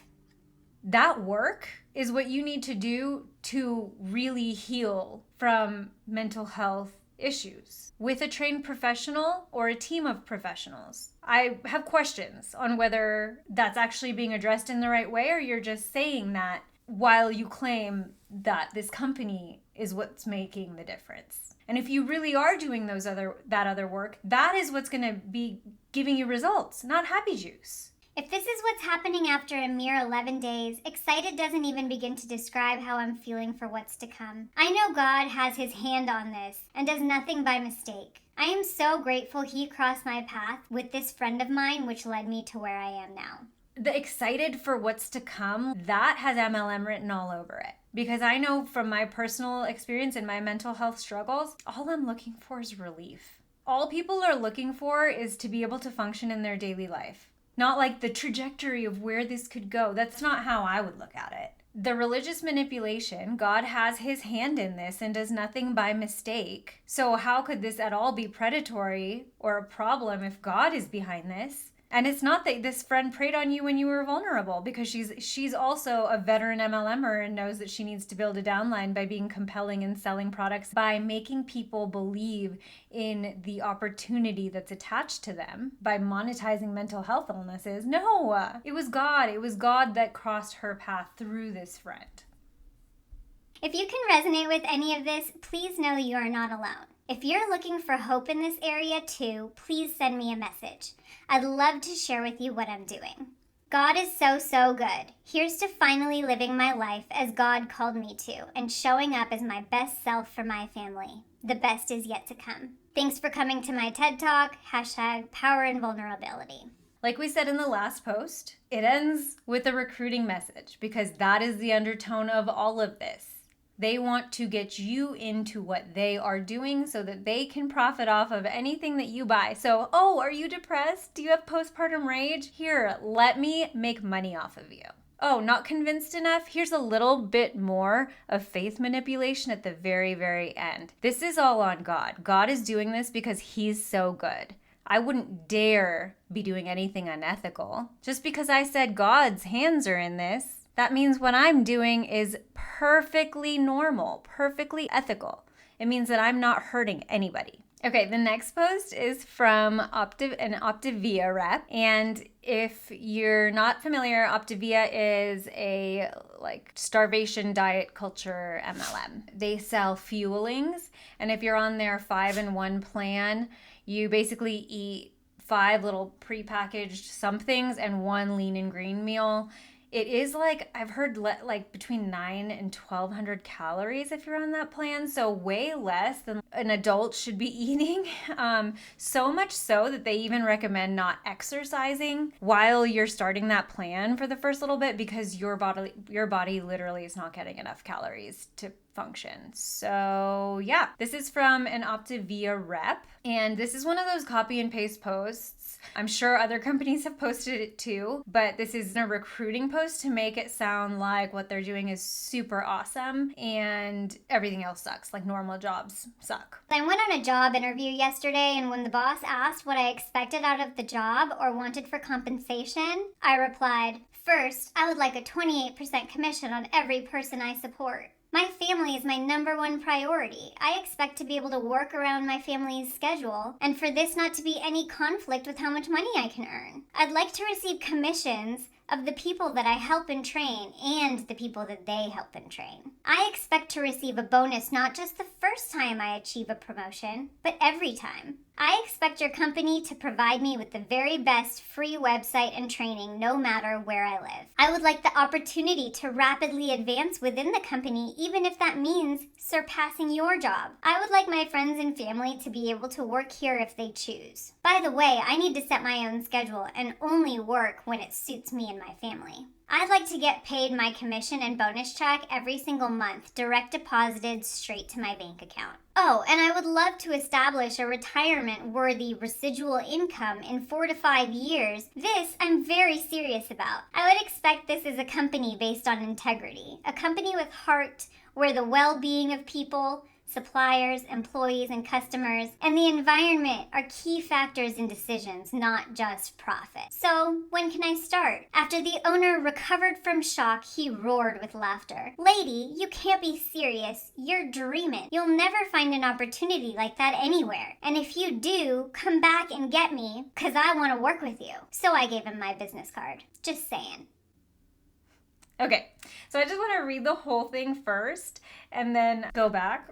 That work is what you need to do to really heal from mental health issues with a trained professional or a team of professionals. I have questions on whether that's actually being addressed in the right way, or you're just saying that while you claim that this company is what's making the difference. And if you really are doing that other work, that is what's going to be giving you results, not Happy Juice. If this is what's happening after a mere 11 days, excited doesn't even begin to describe how I'm feeling for what's to come. I know God has his hand on this and does nothing by mistake. I am so grateful he crossed my path with this friend of mine, which led me to where I am now. The excited for what's to come, that has MLM written all over it. Because I know from my personal experience and my mental health struggles, all I'm looking for is relief. All people are looking for is to be able to function in their daily life. Not like the trajectory of where this could go. That's not how I would look at it. The religious manipulation, God has his hand in this and does nothing by mistake. So how could this at all be predatory or a problem if God is behind this? And it's not that this friend preyed on you when you were vulnerable, because she's also a veteran MLMer and knows that she needs to build a downline by being compelling and selling products, by making people believe in the opportunity that's attached to them, by monetizing mental health illnesses. No, it was God. It was God that crossed her path through this friend. If you can resonate with any of this, please know you are not alone. If you're looking for hope in this area too, please send me a message. I'd love to share with you what I'm doing. God is so good. Here's to finally living my life as God called me to and showing up as my best self for my family. The best is yet to come. Thanks for coming to my TED Talk, #Power and Vulnerability. Like we said in the last post, it ends with a recruiting message because that is the undertone of all of this. They want to get you into what they are doing so that they can profit off of anything that you buy. So, oh, are you depressed? Do you have postpartum rage? Here, let me make money off of you. Oh, not convinced enough? Here's a little bit more of faith manipulation at the very, very end. This is all on God. God is doing this because he's so good. I wouldn't dare be doing anything unethical. Just because I said God's hands are in this, that means what I'm doing is perfectly normal, perfectly ethical. It means that I'm not hurting anybody. Okay, the next post is from an Optavia rep. And if you're not familiar, Optavia is a starvation diet culture MLM. They sell fuelings. And if you're on their 5-in-1 plan, you basically eat 5 little prepackaged somethings and 1 lean and green meal. It is I've heard between 9 and 1,200 calories if you're on that plan. So way less than an adult should be eating. So much so that they even recommend not exercising while you're starting that plan for the first little bit, because your body literally is not getting enough calories to function. So yeah, this is from an Optavia rep. And this is one of those copy and paste posts. I'm sure other companies have posted it too, but this is a recruiting post to make it sound like what they're doing is super awesome and everything else sucks, like normal jobs suck. I went on a job interview yesterday, and when the boss asked what I expected out of the job or wanted for compensation, I replied, "First, I would like a 28% commission on every person I support. My family is my #1 priority. I expect to be able to work around my family's schedule and for this not to be any conflict with how much money I can earn. I'd like to receive commissions of the people that I help and train and the people that they help and train. I expect to receive a bonus not just the first time I achieve a promotion, but every time. I expect your company to provide me with the very best free website and training no matter where I live. I would like the opportunity to rapidly advance within the company, even if that means surpassing your job. I would like my friends and family to be able to work here if they choose. By the way, I need to set my own schedule and only work when it suits me and my family. I'd like to get paid my commission and bonus check every single month, direct deposited straight to my bank account. Oh, and I would love to establish a retirement-worthy residual income in 4 to 5 years. This I'm very serious about. I would expect this as a company based on integrity, a company with heart where the well-being of people, suppliers, employees, and customers, and the environment are key factors in decisions, not just profit. So, when can I start? After the owner recovered from shock, he roared with laughter. Lady, you can't be serious. You're dreaming. You'll never find an opportunity like that anywhere. And if you do, come back and get me, because I want to work with you. So I gave him my business card. Just saying. Okay, so I just want to read the whole thing first and then go back.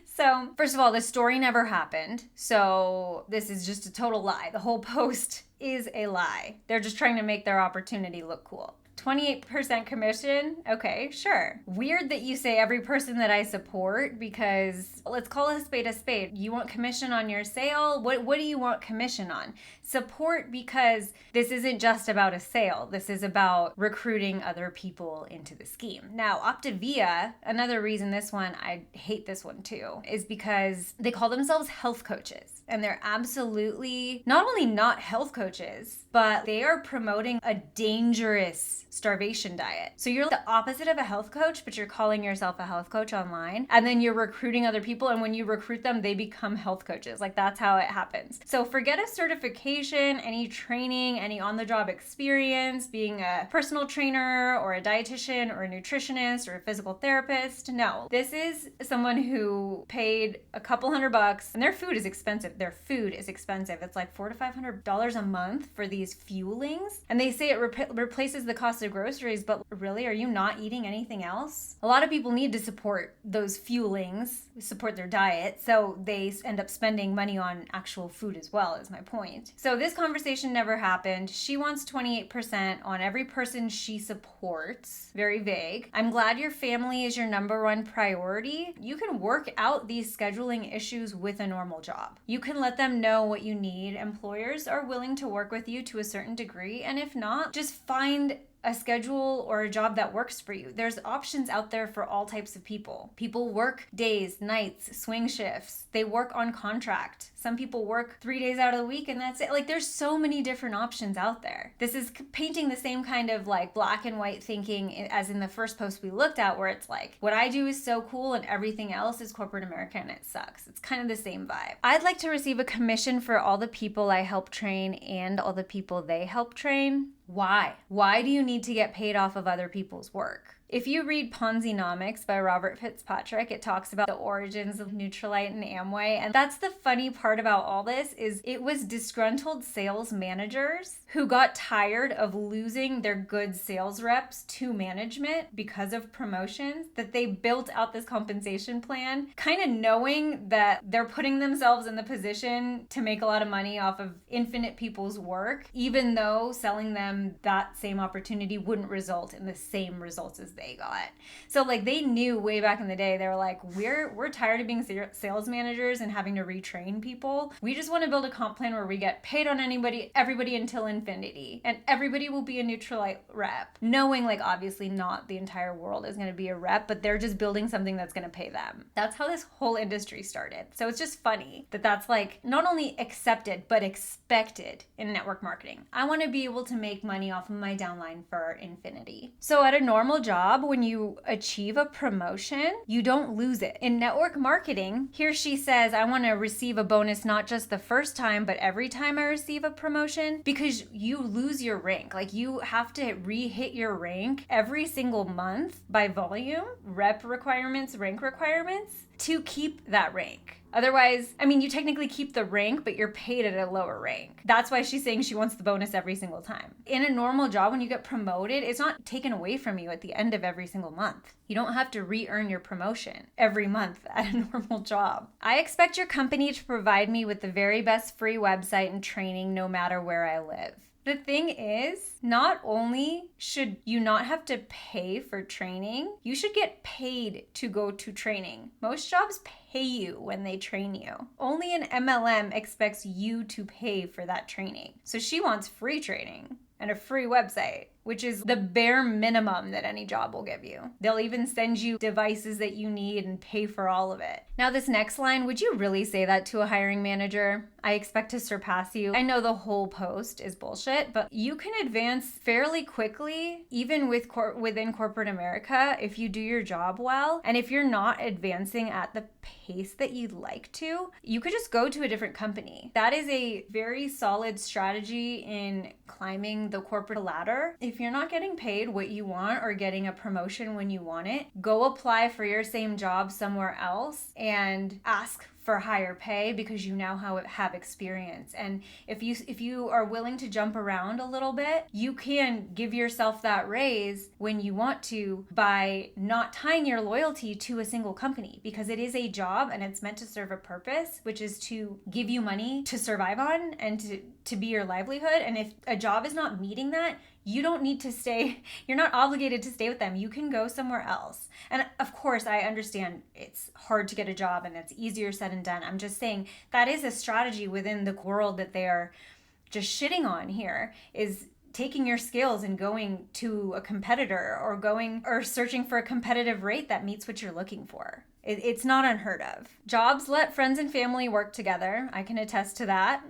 So, first of all, the story never happened. So, this is just a total lie. The whole post is a lie. They're just trying to make their opportunity look cool. 28% commission? Okay, sure. Weird that you say every person that I support, because let's call a spade a spade. You want commission on your sale? What do you want commission on? Support, because this isn't just about a sale. This is about recruiting other people into the scheme. Now, Optavia, another reason this one, I hate this one too, is because they call themselves health coaches. and they're absolutely not only not health coaches, but they are promoting a dangerous starvation diet. So you're the opposite of a health coach, but you're calling yourself a health coach online, and then you're recruiting other people, and when you recruit them, they become health coaches. Like, that's how it happens. So forget a certification, any training, any on-the-job experience, being a personal trainer or a dietitian or a nutritionist or a physical therapist. No, this is someone who paid a couple $100, and their food is expensive. Their food is expensive. It's like $400 to $500 a month for these fuelings, and they say it replaces the cost of groceries, but really, are you not eating anything else? A lot of people need to support those fuelings, support their diet, so they end up spending money on actual food as well, is my point. So this conversation never happened. She wants 28% on every person she supports. Very vague. I'm glad your family is your number one priority. You can work out these scheduling issues with a normal job. You can let them know what you need. Employers are willing to work with you to a certain degree, and if not, just find a schedule or a job that works for you. There's options out there for all types of people. People work days, nights, swing shifts. They work on contract. Some people work 3 days out of the week and that's it. Like, there's so many different options out there. This is painting the same kind of like black and white thinking as in the first post we looked at, where it's like, what I do is so cool and everything else is corporate America and it sucks. It's kind of the same vibe. I'd like to receive a commission for all the people I help train and all the people they help train. Why? Why do you need to get paid off of other people's work? If you read Ponzinomics by Robert Fitzpatrick, it talks about the origins of Nutrilite and Amway. And that's the funny part about all this, is it was disgruntled sales managers who got tired of losing their good sales reps to management because of promotions, that they built out this compensation plan, kind of knowing that they're putting themselves in the position to make a lot of money off of infinite people's work, even though selling them that same opportunity wouldn't result in the same results as they got. So like, they knew way back in the day, they were like, we're tired of being sales managers and having to retrain people. We just want to build a comp plan where we get paid on everybody until infinity, and everybody will be a Nutrilite rep, knowing like obviously not the entire world is going to be a rep, but they're just building something that's going to pay them. That's how this whole industry started. So it's just funny that that's like not only accepted but expected in network marketing. I want to be able to make money off of my downline for infinity. So at a normal job, when you achieve a promotion, you don't lose it. In network marketing, here she says, I want to receive a bonus not just the first time, but every time I receive a promotion, because you lose your rank. Like, you have to re-hit your rank every single month by volume, rep requirements, rank requirements, to keep that rank. Otherwise, I mean, you technically keep the rank, but you're paid at a lower rank. That's why she's saying she wants the bonus every single time. In a normal job, when you get promoted, it's not taken away from you at the end of every single month. You don't have to re-earn your promotion every month at a normal job. I expect your company to provide me with the very best free website and training no matter where I live. The thing is, not only should you not have to pay for training, you should get paid to go to training. Most jobs pay you when they train you. Only an MLM expects you to pay for that training. So she wants free training and a free website, which is the bare minimum that any job will give you. They'll even send you devices that you need and pay for all of it. Now, this next line, would you really say that to a hiring manager? I expect to surpass you. I know the whole post is bullshit, but you can advance fairly quickly, even within corporate America, if you do your job well. And if you're not advancing at the pace that you'd like to, you could just go to a different company. That is a very solid strategy in climbing the corporate ladder. If you're not getting paid what you want or getting a promotion when you want it, go apply for your same job somewhere else and ask for higher pay, because you now have experience. And if you are willing to jump around a little bit, you can give yourself that raise when you want to by not tying your loyalty to a single company, because it is a job and it's meant to serve a purpose, which is to give you money to survive on and to be your livelihood. And if a job is not meeting that, you don't need to stay. You're not obligated to stay with them. You can go somewhere else. And of course, I understand it's hard to get a job and it's easier said than done. I'm just saying that is a strategy within the world that they are just shitting on here, is taking your skills and going to a competitor or searching for a competitive rate that meets what you're looking for. It's not unheard of. Jobs let friends and family work together. I can attest to that.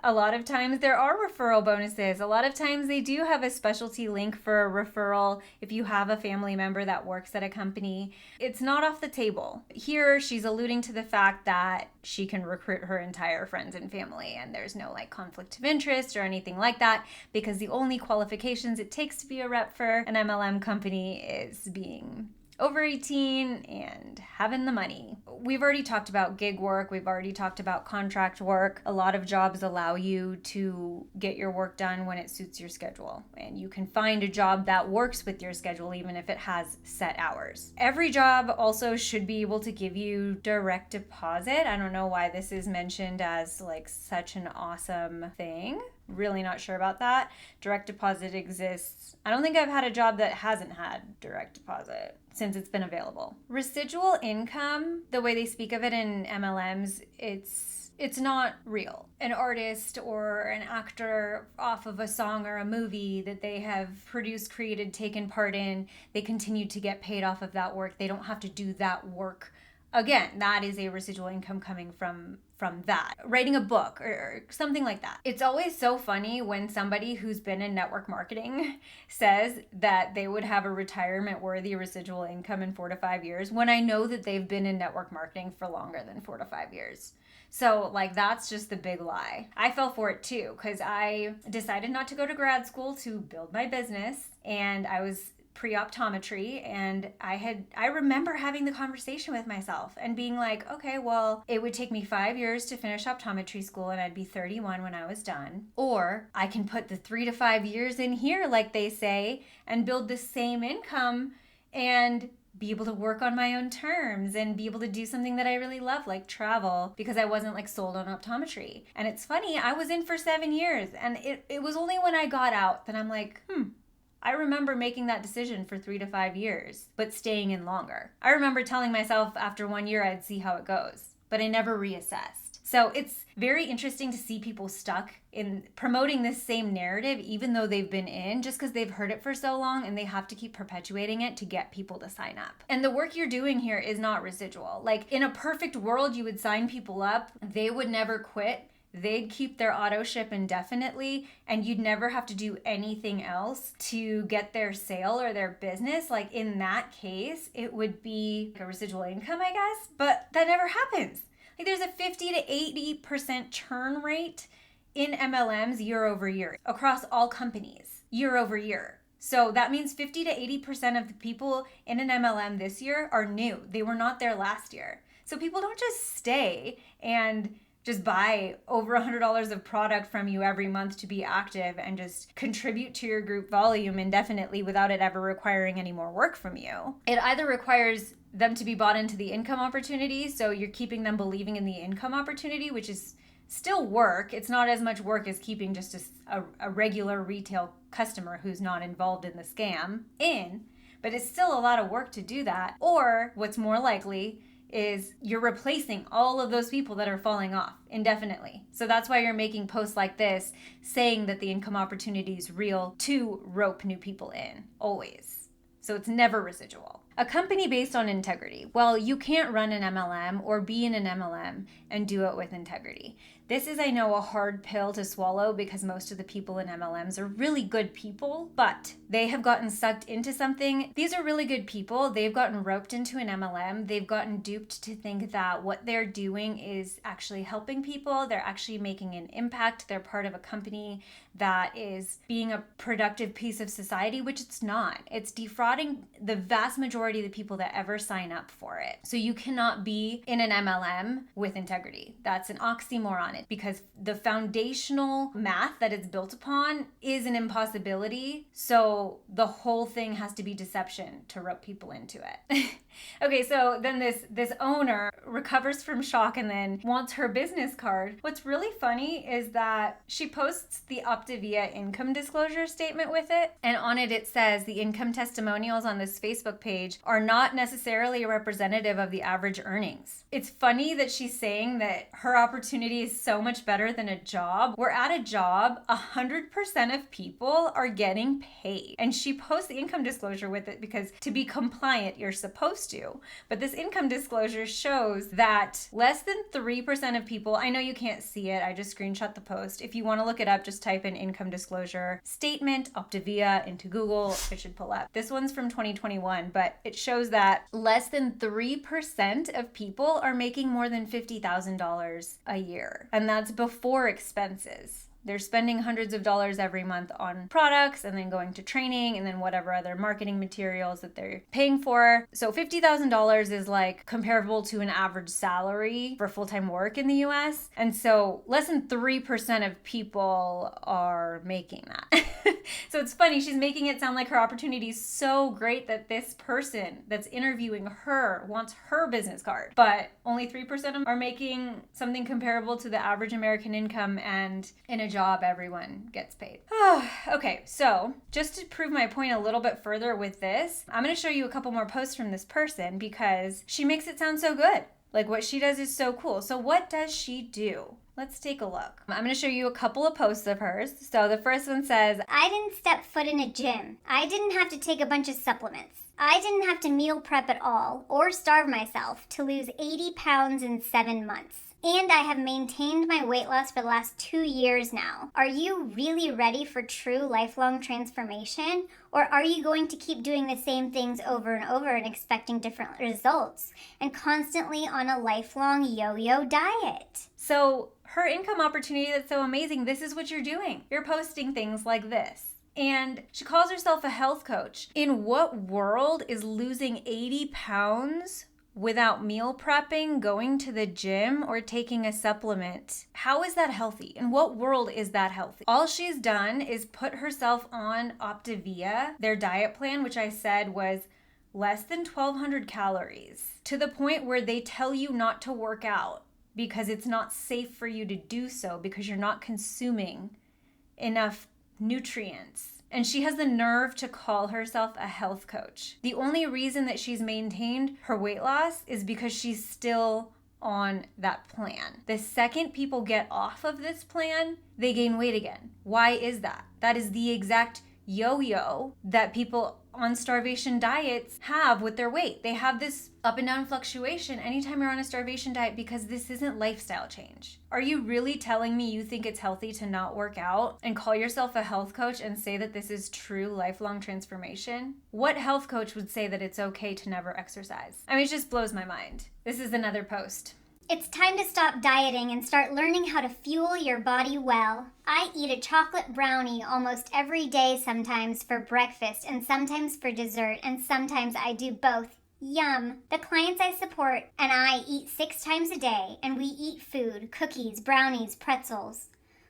A lot of times there are referral bonuses. A lot of times they do have a specialty link for a referral if you have a family member that works at a company. It's not off the table. Here, she's alluding to the fact that she can recruit her entire friends and family, and there's no like conflict of interest or anything like that, because the only qualifications it takes to be a rep for an MLM company is being over 18 and having the money. We've already talked about gig work. We've already talked about contract work. A lot of jobs allow you to get your work done when it suits your schedule. And you can find a job that works with your schedule even if it has set hours. Every job also should be able to give you direct deposit. I don't know why this is mentioned as like such an awesome thing. Really not sure about that. Direct deposit exists. I don't think I've had a job that hasn't had direct deposit since it's been available. Residual income, the way they speak of it in MLMs, it's not real. An artist or an actor off of a song or a movie that they have produced, created, taken part in, they continue to get paid off of that work. They don't have to do that work again. That is a residual income coming from that. Writing a book or something like that. It's always so funny when somebody who's been in network marketing says that they would have a retirement worthy residual income in 4 to 5 years when I know that they've been in network marketing for longer than 4 to 5 years. So like that's just the big lie. I fell for it too because I decided not to go to grad school to build my business, and I was pre-optometry, and I remember having the conversation with myself and being like, okay, well, it would take me 5 years to finish optometry school and I'd be 31 when I was done. Or I can put the 3 to 5 years in here, like they say, and build the same income and be able to work on my own terms and be able to do something that I really love, like travel, because I wasn't like sold on optometry. And it's funny, I was in for 7 years, and it was only when I got out that I'm like, I remember making that decision for 3 to 5 years, but staying in longer. I remember telling myself after 1 year I'd see how it goes, but I never reassessed. So it's very interesting to see people stuck in promoting this same narrative, even though they've been in, just because they've heard it for so long and they have to keep perpetuating it to get people to sign up. And the work you're doing here is not residual. Like in a perfect world, you would sign people up, they would never quit. They'd keep their auto ship indefinitely, and you'd never have to do anything else to get their sale or their business. Like in that case, it would be like a residual income, I guess, but that never happens. Like there's a 50 to 80% churn rate in MLMs year over year across all companies year over year. So that means 50 to 80% of the people in an MLM this year are new. They were not there last year. So people don't just stay and just buy over $100 of product from you every month to be active and just contribute to your group volume indefinitely without it ever requiring any more work from you. It either requires them to be bought into the income opportunity, so you're keeping them believing in the income opportunity, which is still work. It's not as much work as keeping just a regular retail customer who's not involved in the scam in, but it's still a lot of work to do that. Or what's more likely is you're replacing all of those people that are falling off indefinitely. So that's why you're making posts like this saying that the income opportunity is real to rope new people in, always. So it's never residual. A company based on integrity. Well, you can't run an MLM or be in an MLM and do it with integrity. This is, I know, a hard pill to swallow because most of the people in MLMs are really good people, but they have gotten sucked into something. These are really good people. They've gotten roped into an MLM. They've gotten duped to think that what they're doing is actually helping people. They're actually making an impact. They're part of a company that is being a productive piece of society, which it's not. It's defrauding the vast majority of the people that ever sign up for it. So you cannot be in an MLM with integrity. That's an oxymoron, because the foundational math that it's built upon is an impossibility. So the whole thing has to be deception to rope people into it. Okay, so then this owner recovers from shock and then wants her business card. What's really funny is that she posts the Optavia income disclosure statement with it, and on it says the income testimonials on this Facebook page are not necessarily representative of the average earnings. It's funny that she's saying that her opportunity is so much better than a job. We're at a job, 100% of people are getting paid. And she posts the income disclosure with it because to be compliant, you're supposed supposed to. But this income disclosure shows that less than 3% of people, I know you can't see it, I just screenshot the post. If you want to look it up, just type in income disclosure statement Optavia into Google, it should pull up. This one's from 2021, but it shows that less than 3% of people are making more than $50,000 a year. And that's before expenses. They're spending hundreds of dollars every month on products and then going to training and then whatever other marketing materials that they're paying for. So $50,000 is like comparable to an average salary for full-time work in the US. And so less than 3% of people are making that. So it's funny, she's making it sound like her opportunity is so great that this person that's interviewing her wants her business card. But only 3% of them are making something comparable to the average American income, and in a job, everyone gets paid. Okay, so just to prove my point a little bit further with this, I'm going to show you a couple more posts from this person because she makes it sound so good. Like what she does is so cool. So what does she do? Let's take a look. I'm going to show you a couple of posts of hers. So the first one says, I didn't step foot in a gym. I didn't have to take a bunch of supplements. I didn't have to meal prep at all or starve myself to lose 80 pounds in 7 months. And I have maintained my weight loss for the last 2 years now. Are you really ready for true lifelong transformation? Or are you going to keep doing the same things over and over and expecting different results and constantly on a lifelong yo-yo diet? So her income opportunity that's so amazing, this is what you're doing. You're posting things like this. And she calls herself a health coach. In what world is losing 80 pounds without meal prepping, going to the gym, or taking a supplement? How is that healthy? In what world is that healthy? All she's done is put herself on Optavia, their diet plan, which I said was less than 1,200 calories, to the point where they tell you not to work out because it's not safe for you to do so because you're not consuming enough nutrients. And she has the nerve to call herself a health coach. The only reason that she's maintained her weight loss is because she's still on that plan. The second people get off of this plan, they gain weight again. Why is that? That is the exact yo-yo that people on starvation diets have with their weight. They have this up and down fluctuation anytime you're on a starvation diet because this isn't lifestyle change. Are you really telling me you think it's healthy to not work out and call yourself a health coach and say that this is true lifelong transformation? What health coach would say that it's okay to never exercise? I mean, it just blows my mind. This is another post. It's time to stop dieting and start learning how to fuel your body well. I eat a chocolate brownie almost every day, sometimes for breakfast and sometimes for dessert, and sometimes I do both. Yum. The clients I support and I eat 6 times a day, and we eat food, cookies, brownies, pretzels.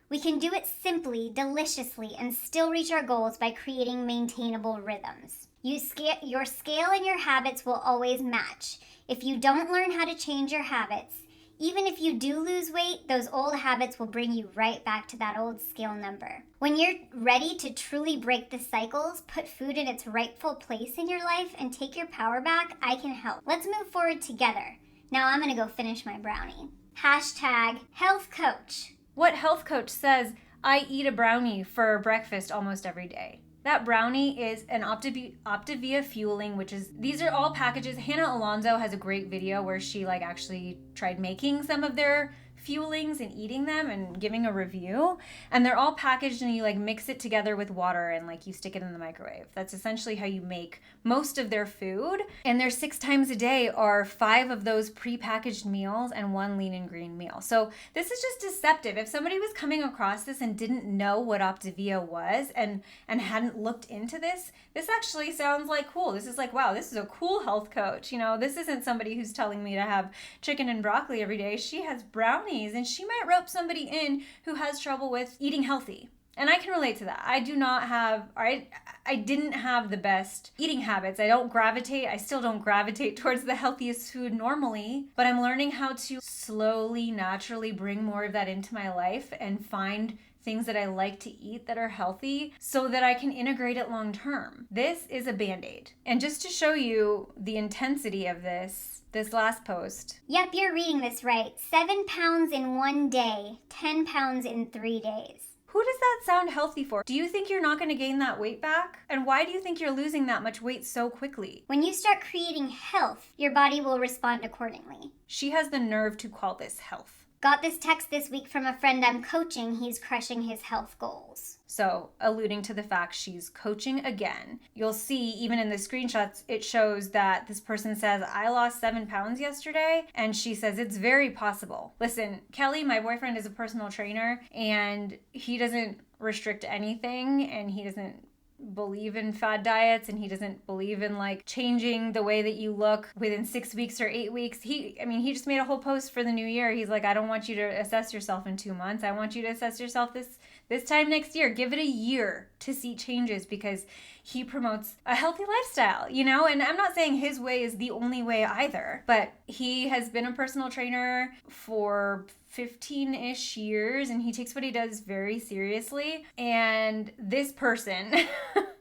We can do it simply, deliciously, and still reach our goals by creating maintainable rhythms. Your scale and your habits will always match. If you don't learn how to change your habits, even if you do lose weight, those old habits will bring you right back to that old scale number. When you're ready to truly break the cycles, put food in its rightful place in your life, and take your power back, I can help. Let's move forward together. Now I'm gonna go finish my brownie. Hashtag health coach. What health coach says, I eat a brownie for breakfast almost every day? That brownie is an Optavia fueling, which is, these are all packages. Hannah Alonso has a great video where she actually tried making some of their fuelings and eating them and giving a review. And they're all packaged and you mix it together with water and you stick it in the microwave. That's essentially how you make most of their food. And their 6 times a day are 5 of those prepackaged meals and 1 lean and green meal. So this is just deceptive. If somebody was coming across this and didn't know what Optavia was and hadn't looked into this, this actually sounds cool. This is wow, this is a cool health coach. This isn't somebody who's telling me to have chicken and broccoli every day. She has brownies, and she might rope somebody in who has trouble with eating healthy. And I can relate to that. I didn't have the best eating habits. I still don't gravitate towards the healthiest food normally, but I'm learning how to slowly, naturally bring more of that into my life and find things that I like to eat that are healthy so that I can integrate it long term. This is a Band-Aid. And just to show you the intensity of this last post. Yep, you're reading this right. 7 pounds in 1 day, 10 pounds in 3 days. Who does that sound healthy for? Do you think you're not going to gain that weight back? And why do you think you're losing that much weight so quickly? When you start creating health, your body will respond accordingly. She has the nerve to call this health. Got this text this week from a friend I'm coaching. He's crushing his health goals. So, alluding to the fact she's coaching again, you'll see even in the screenshots, it shows that this person says, I lost 7 pounds yesterday. And she says, it's very possible. Listen, Kelly, my boyfriend, is a personal trainer and he doesn't restrict anything and he doesn't believe in fad diets and he doesn't believe in like changing the way that you look within 6 weeks or 8 weeks. He just made a whole post for the new year. He's like, I don't want you to assess yourself in 2 months. I want you to assess yourself this time next year. Give it a year to see changes because he promotes a healthy lifestyle, you know? And I'm not saying his way is the only way either, but he has been a personal trainer for 15-ish years and he takes what he does very seriously. And this person,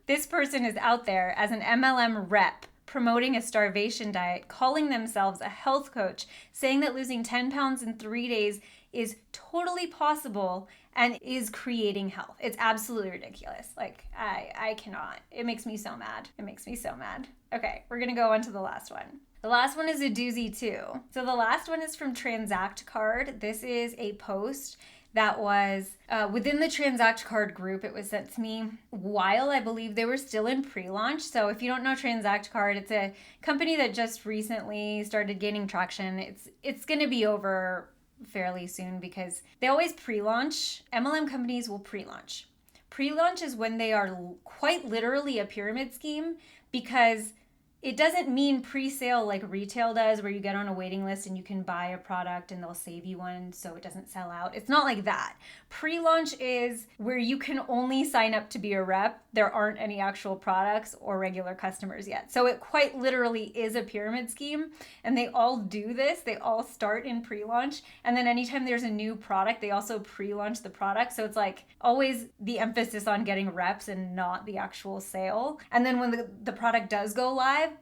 this person is out there as an MLM rep promoting a starvation diet, calling themselves a health coach, saying that losing 10 pounds in 3 days is totally possible and is creating health. It's absolutely ridiculous. Like, I cannot. It makes me so mad. It makes me so mad. Okay, we're gonna go on to the last one. The last one is a doozy too. So the last one is from Transact Card. This is a post that was within the Transact Card group. It was sent to me while I believe they were still in pre-launch. So if you don't know Transact Card, it's a company that just recently started gaining traction. It's gonna be over fairly soon because they always pre-launch. MLM companies will pre-launch. Pre-launch is when they are quite literally a pyramid scheme because it doesn't mean pre-sale like retail does where you get on a waiting list and you can buy a product and they'll save you one so it doesn't sell out. It's not like that. Pre-launch is where you can only sign up to be a rep. There aren't any actual products or regular customers yet. So it quite literally is a pyramid scheme and they all do this. They all start in pre-launch and then anytime there's a new product, they also pre-launch the product. So it's like always the emphasis on getting reps and not the actual sale. And then when the product does go live,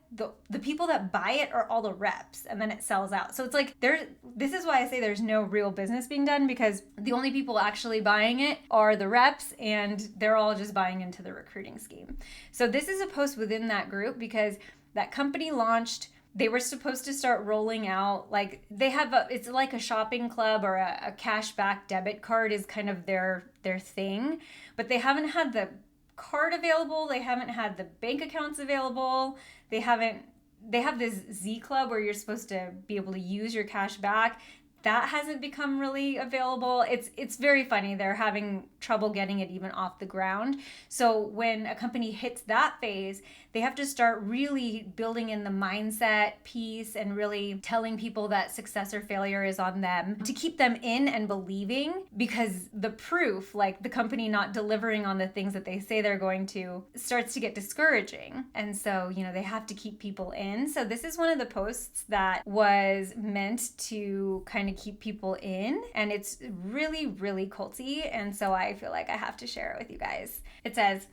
the people that buy it are all the reps and then it sells out. So it's like this is why I say there's no real business being done because the only people actually buying it are the reps and they're all just buying into the recruiting scheme. So this is a post within that group because that company launched. They were supposed to start rolling out, like they have it's like a shopping club or a cashback debit card is kind of their thing, but they haven't had the card available. They haven't had the bank accounts available. They have this Z Club where you're supposed to be able to use your cash back. That hasn't become really available. It's very funny. They're having trouble getting it even off the ground. So when a company hits that phase, they have to start really building in the mindset piece and really telling people that success or failure is on them to keep them in and believing, because the proof, like the company not delivering on the things that they say they're going to, starts to get discouraging. And so, they have to keep people in. So this is one of the posts that was meant to kind of keep people in, and it's really, really culty. And so I feel like I have to share it with you guys. It says,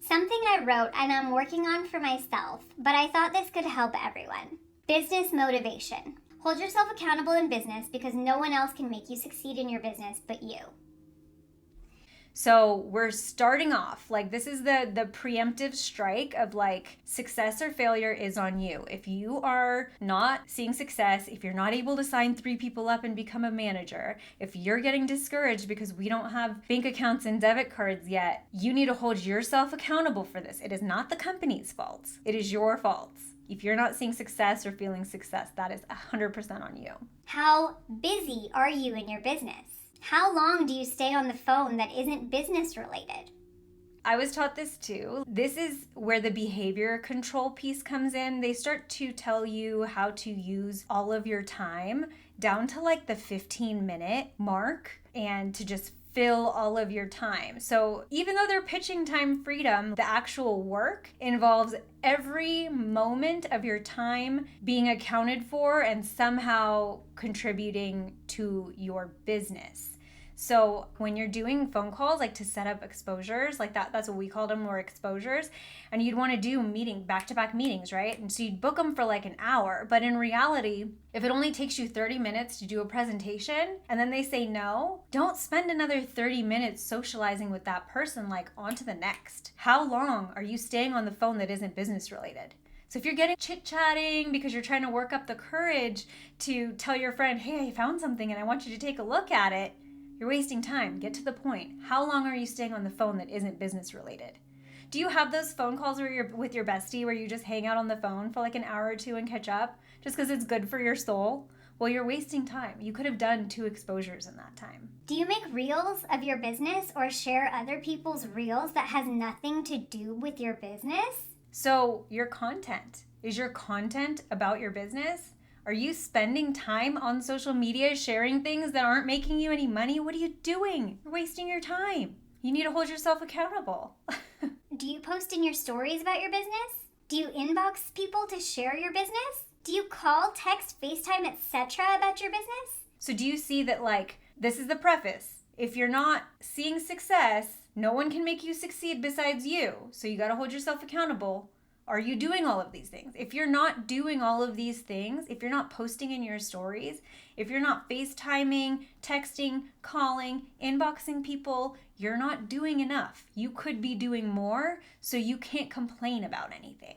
something I wrote and I'm working on for myself, but I thought this could help everyone. Business motivation. Hold yourself accountable in business because no one else can make you succeed in your business but you. So we're starting off, like this is the preemptive strike of like success or failure is on you. If you are not seeing success, if you're not able to sign 3 people up and become a manager, if you're getting discouraged because we don't have bank accounts and debit cards yet, you need to hold yourself accountable for this. It is not the company's fault. It is your fault. If you're not seeing success or feeling success, that is 100% on you. How busy are you in your business? How long do you stay on the phone that isn't business related? I was taught this too. This is where the behavior control piece comes in. They start to tell you how to use all of your time down to like the 15-minute mark and to just fill all of your time. So even though they're pitching time freedom, the actual work involves every moment of your time being accounted for and somehow contributing to your business. So when you're doing phone calls, like to set up exposures, like that's what we called them, were exposures. And you'd want to do back-to-back meetings, right? And so you'd book them for like an hour. But in reality, if it only takes you 30 minutes to do a presentation and then they say no, don't spend another 30 minutes socializing with that person, like on to the next. How long are you staying on the phone that isn't business related? So if you're getting chit-chatting because you're trying to work up the courage to tell your friend, hey, I found something and I want you to take a look at it, you're wasting time. Get to the point. How long are you staying on the phone that isn't business related? Do you have those phone calls where you're with your bestie where you just hang out on the phone for like an hour or two and catch up just because it's good for your soul? Well, you're wasting time. You could have done 2 exposures in that time. Do you make reels of your business or share other people's reels that has nothing to do with your business? So your content, is your content about your business? Are you spending time on social media sharing things that aren't making you any money? What are you doing? You're wasting your time. You need to hold yourself accountable. Do you post in your stories about your business? Do you inbox people to share your business? Do you call, text, FaceTime, etc. about your business? So do you see that, like, this is the preface. If you're not seeing success, no one can make you succeed besides you. So you got to hold yourself accountable. Are you doing all of these things? If you're not doing all of these things, if you're not posting in your stories, if you're not FaceTiming, texting, calling, inboxing people, you're not doing enough. You could be doing more, so you can't complain about anything.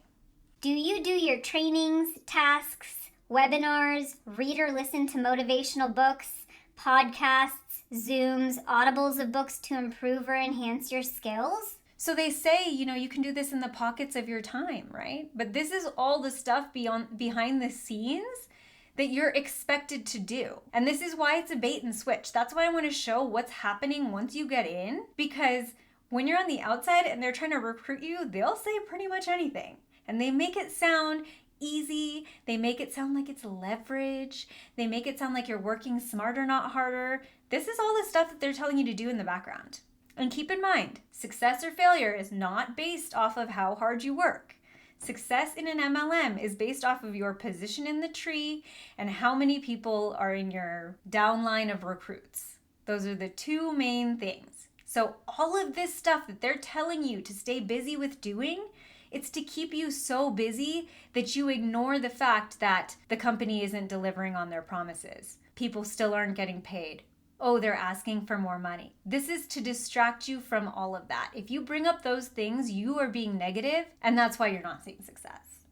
Do you do your trainings, tasks, webinars, read or listen to motivational books, podcasts, Zooms, audibles of books to improve or enhance your skills? So they say, you can do this in the pockets of your time, right? But this is all the stuff behind the scenes that you're expected to do. And this is why it's a bait and switch. That's why I want to show what's happening once you get in, because when you're on the outside and they're trying to recruit you, they'll say pretty much anything. And they make it sound easy. They make it sound like it's leverage. They make it sound like you're working smarter, not harder. This is all the stuff that they're telling you to do in the background. And keep in mind, success or failure is not based off of how hard you work. Success in an MLM is based off of your position in the tree and how many people are in your downline of recruits. Those are the 2 main things. So all of this stuff that they're telling you to stay busy with doing, it's to keep you so busy that you ignore the fact that the company isn't delivering on their promises. People still aren't getting paid. Oh, they're asking for more money. This is to distract you from all of that. If you bring up those things, you are being negative, and that's why you're not seeing success.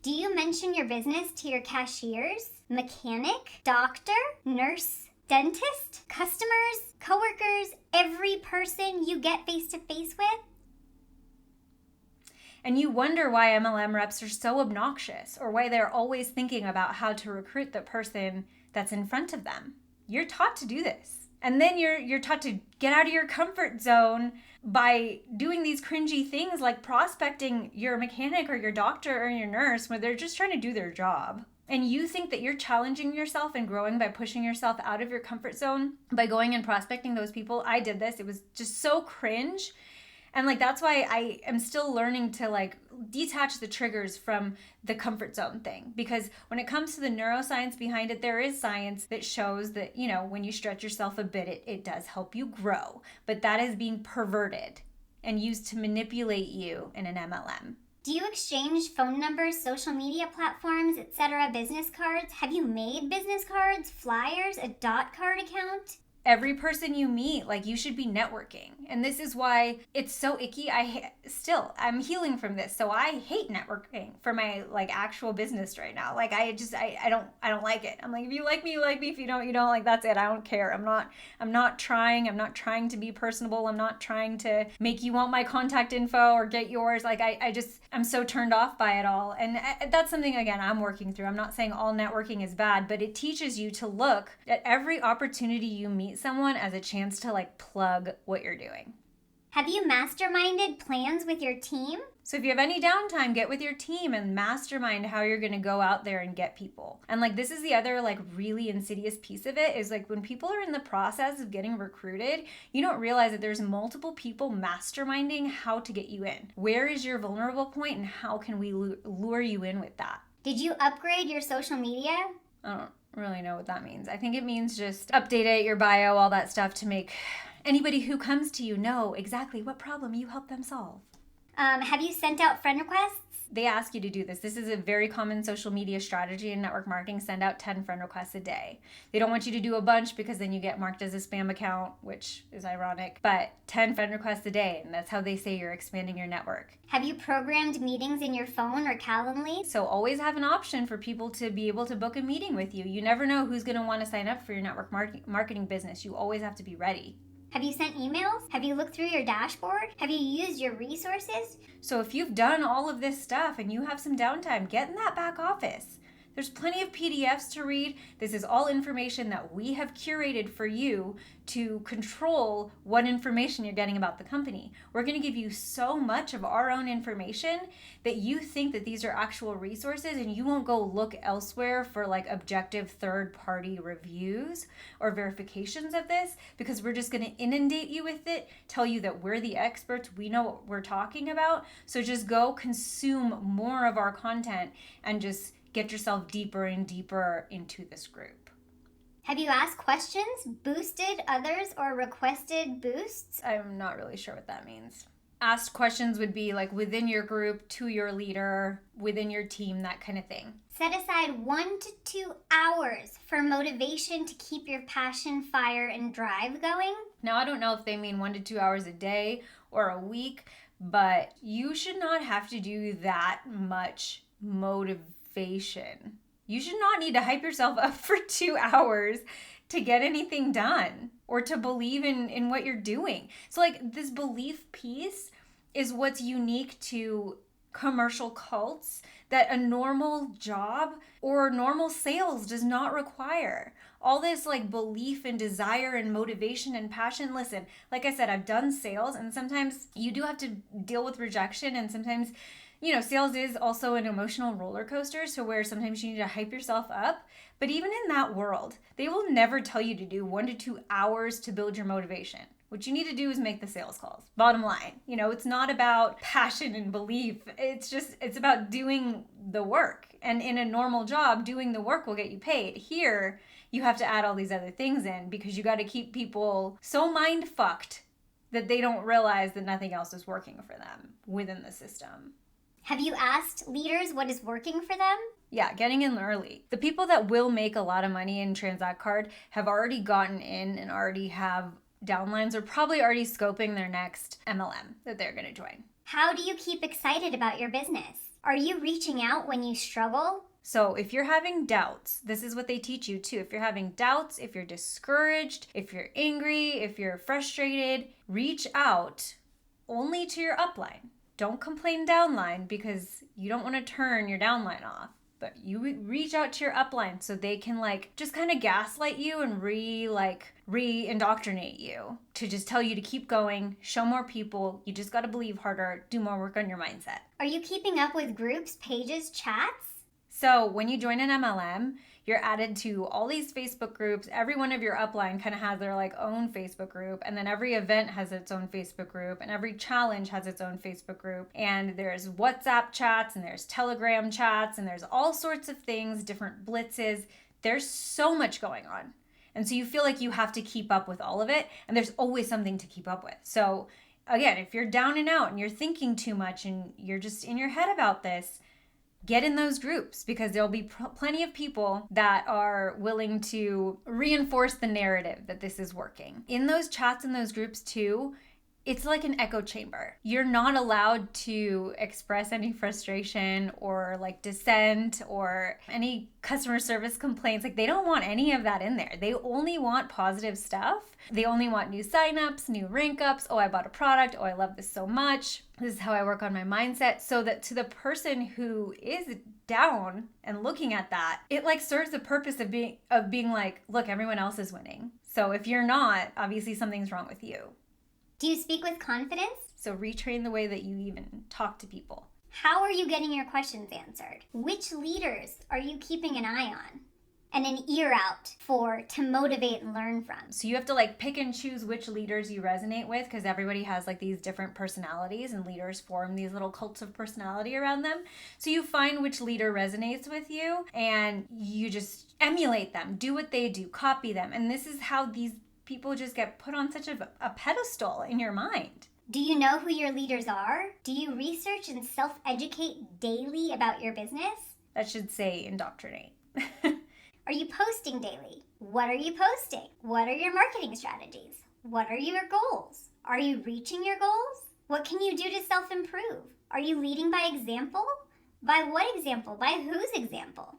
Do you mention your business to your cashiers, mechanic, doctor, nurse, dentist, customers, coworkers, every person you get face-to-face with? And you wonder why MLM reps are so obnoxious, or why they're always thinking about how to recruit the person that's in front of them. You're taught to do this. And then you're taught to get out of your comfort zone by doing these cringy things like prospecting your mechanic or your doctor or your nurse when they're just trying to do their job. And you think that you're challenging yourself and growing by pushing yourself out of your comfort zone by going and prospecting those people. I did this. It was just so cringe. And that's why I am still learning to detach the triggers from the comfort zone thing. Because when it comes to the neuroscience behind it, there is science that shows that, when you stretch yourself a bit, it does help you grow. But that is being perverted and used to manipulate you in an MLM. Do you exchange phone numbers, social media platforms, etc., business cards? Have you made business cards, flyers, a dot card account? Every person you meet, you should be networking. And this is why it's so icky. I'm healing from this. So I hate networking for my actual business right now. I don't like it. I'm if you like me, you like me. If you don't, you don't. That's it. I don't care. I'm not trying to be personable. I'm not trying to make you want my contact info or get yours. I'm so turned off by it all. And that's something, again, I'm working through. I'm not saying all networking is bad, but it teaches you to look at every opportunity you meet someone as a chance to plug what you're doing. Have you masterminded plans with your team? So if you have any downtime, get with your team and mastermind how you're going to go out there and get people. And this is the other really insidious piece of it is when people are in the process of getting recruited, you don't realize that there's multiple people masterminding how to get you in. Where is your vulnerable point and how can we lure you in with that? Did you upgrade your social media? really know what that means. I think it means just update it, your bio, all that stuff to make anybody who comes to you know exactly what problem you help them solve. Have you sent out friend requests? They ask you to do this. This is a very common social media strategy in network marketing. Send out 10 friend requests a day. They don't want you to do a bunch because then you get marked as a spam account, which is ironic, but 10 friend requests a day, and that's how they say you're expanding your network. Have you programmed meetings in your phone or Calendly? So always have an option for people to be able to book a meeting with you. You never know who's going to want to sign up for your network marketing business. You always have to be ready. Have you sent emails? Have you looked through your dashboard? Have you used your resources? So if you've done all of this stuff and you have some downtime, get in that back office. There's plenty of PDFs to read. This is all information that we have curated for you to control what information you're getting about the company. We're going to give you so much of our own information that you think that these are actual resources and you won't go look elsewhere for like objective third-party reviews or verifications of this, because we're just going to inundate you with it, tell you that we're the experts, we know what we're talking about. So just go consume more of our content and just get yourself deeper and deeper into this group. Have you asked questions, boosted others, or requested boosts? I'm not really sure what that means. Asked questions would be like within your group, to your leader, within your team, that kind of thing. Set aside 1 to 2 hours for motivation to keep your passion, fire, and drive going. Now, I don't know if they mean 1 to 2 hours a day or a week, but you should not have to do that much motivation. You should not need to hype yourself up for 2 hours to get anything done or to believe in what you're doing. So like this belief piece is what's unique to commercial cults that a normal job or normal sales does not require. All this like belief and desire and motivation and passion. Listen, like I said, I've done sales, and sometimes you do have to deal with rejection, and sometimes sales is also an emotional roller coaster, so where sometimes you need to hype yourself up. But even in that world, they will never tell you to do 1 to 2 hours to build your motivation. What you need to do is make the sales calls. Bottom line, it's not about passion and belief. It's about doing the work. And in a normal job, doing the work will get you paid. Here, you have to add all these other things in because you got to keep people so mind fucked that they don't realize that nothing else is working for them within the system. Have you asked leaders what is working for them? Yeah, getting in early. The people that will make a lot of money in Transact Card have already gotten in and already have downlines, or probably already scoping their next MLM that they're going to join. How do you keep excited about your business? Are you reaching out when you struggle? So if you're having doubts, this is what they teach you too. If you're having doubts, if you're discouraged, if you're angry, if you're frustrated, reach out only to your upline. Don't complain downline because you don't want to turn your downline off. But you reach out to your upline so they can just kind of gaslight you and re-indoctrinate you to just tell you to keep going, show more people. You just got to believe harder, do more work on your mindset. Are you keeping up with groups, pages, chats? So when you join an MLM, you're added to all these Facebook groups. Every one of your upline kind of has their own Facebook group, and then every event has its own Facebook group, and every challenge has its own Facebook group. And there's WhatsApp chats, and there's Telegram chats, and there's all sorts of things, different blitzes. There's so much going on. And so you feel like you have to keep up with all of it, and there's always something to keep up with. So again, if you're down and out and you're thinking too much and you're just in your head about this, get in those groups, because there'll be plenty of people that are willing to reinforce the narrative that this is working. In those chats and those groups too, it's like an echo chamber. You're not allowed to express any frustration or dissent or any customer service complaints. They don't want any of that in there. They only want positive stuff. They only want new signups, new rank ups. Oh, I bought a product. Oh, I love this so much. This is how I work on my mindset. So that to the person who is down and looking at that, it serves the purpose of being look, everyone else is winning. So if you're not, obviously something's wrong with you. Do you speak with confidence? So retrain the way that you even talk to people. How are you getting your questions answered? Which leaders are you keeping an eye on? and an ear out to motivate and learn from. So you have to like pick and choose which leaders you resonate with, because everybody has like these different personalities, and leaders form these little cults of personality around them. So you find which leader resonates with you and you just emulate them, do what they do, copy them. And this is how these people just get put on such a pedestal in your mind. Do you know who your leaders are? Do you research and self-educate daily about your business? That should say indoctrinate. Are you posting daily? What are you posting? What are your marketing strategies? What are your goals? Are you reaching your goals? What can you do to self-improve? Are you leading by example? By what example? By whose example?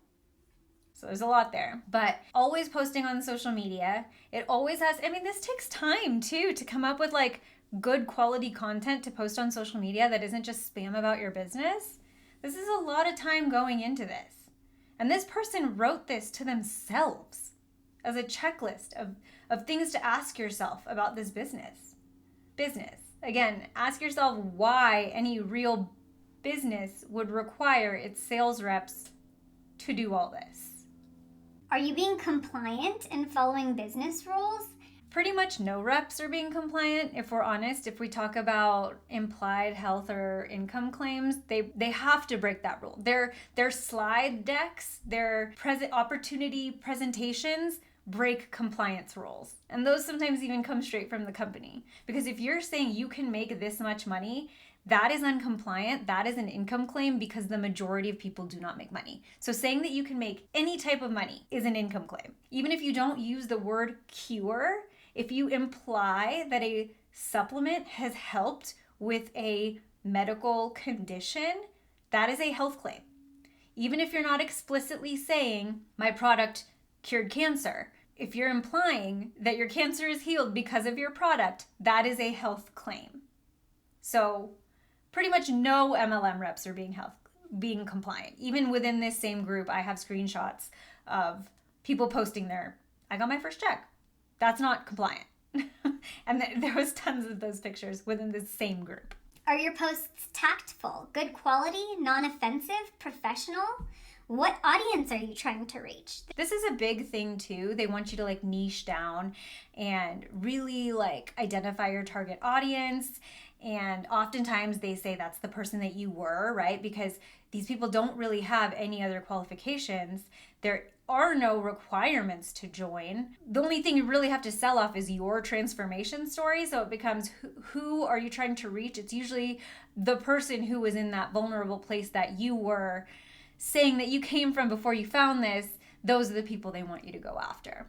So there's a lot there, but always posting on social media. It always has, this takes time too, to come up with like good quality content to post on social media that isn't just spam about your business. This is a lot of time going into this. And this person wrote this to themselves as a checklist of things to ask yourself about this business. Again, ask yourself why any real business would require its sales reps to do all this. Are you being compliant and following business rules? Pretty much no reps are being compliant, if we're honest. If we talk about implied health or income claims, they have to break that rule. Their slide decks, their opportunity presentations break compliance rules. And those sometimes even come straight from the company. Because if you're saying you can make this much money, that is uncompliant. That is an income claim, because the majority of people do not make money. So saying that you can make any type of money is an income claim. Even if you don't use the word cure, if you imply that a supplement has helped with a medical condition, that is a health claim. Even if you're not explicitly saying, my product cured cancer, if you're implying that your cancer is healed because of your product, that is a health claim. So pretty much no MLM reps are being compliant. Even within this same group, I have screenshots of people posting I got my first check. That's not compliant. And there was tons of those pictures within the same group. Are your posts tactful, good quality, non-offensive, professional? What audience are you trying to reach? This is a big thing too. They want you to like niche down and really like identify your target audience. And oftentimes they say that's the person that you were, right? Because these people don't really have any other qualifications. There are no requirements to join. The only thing you really have to sell off is your transformation story. So it becomes, who are you trying to reach? It's usually the person who was in that vulnerable place that you were saying that you came from before you found this. Those are the people they want you to go after.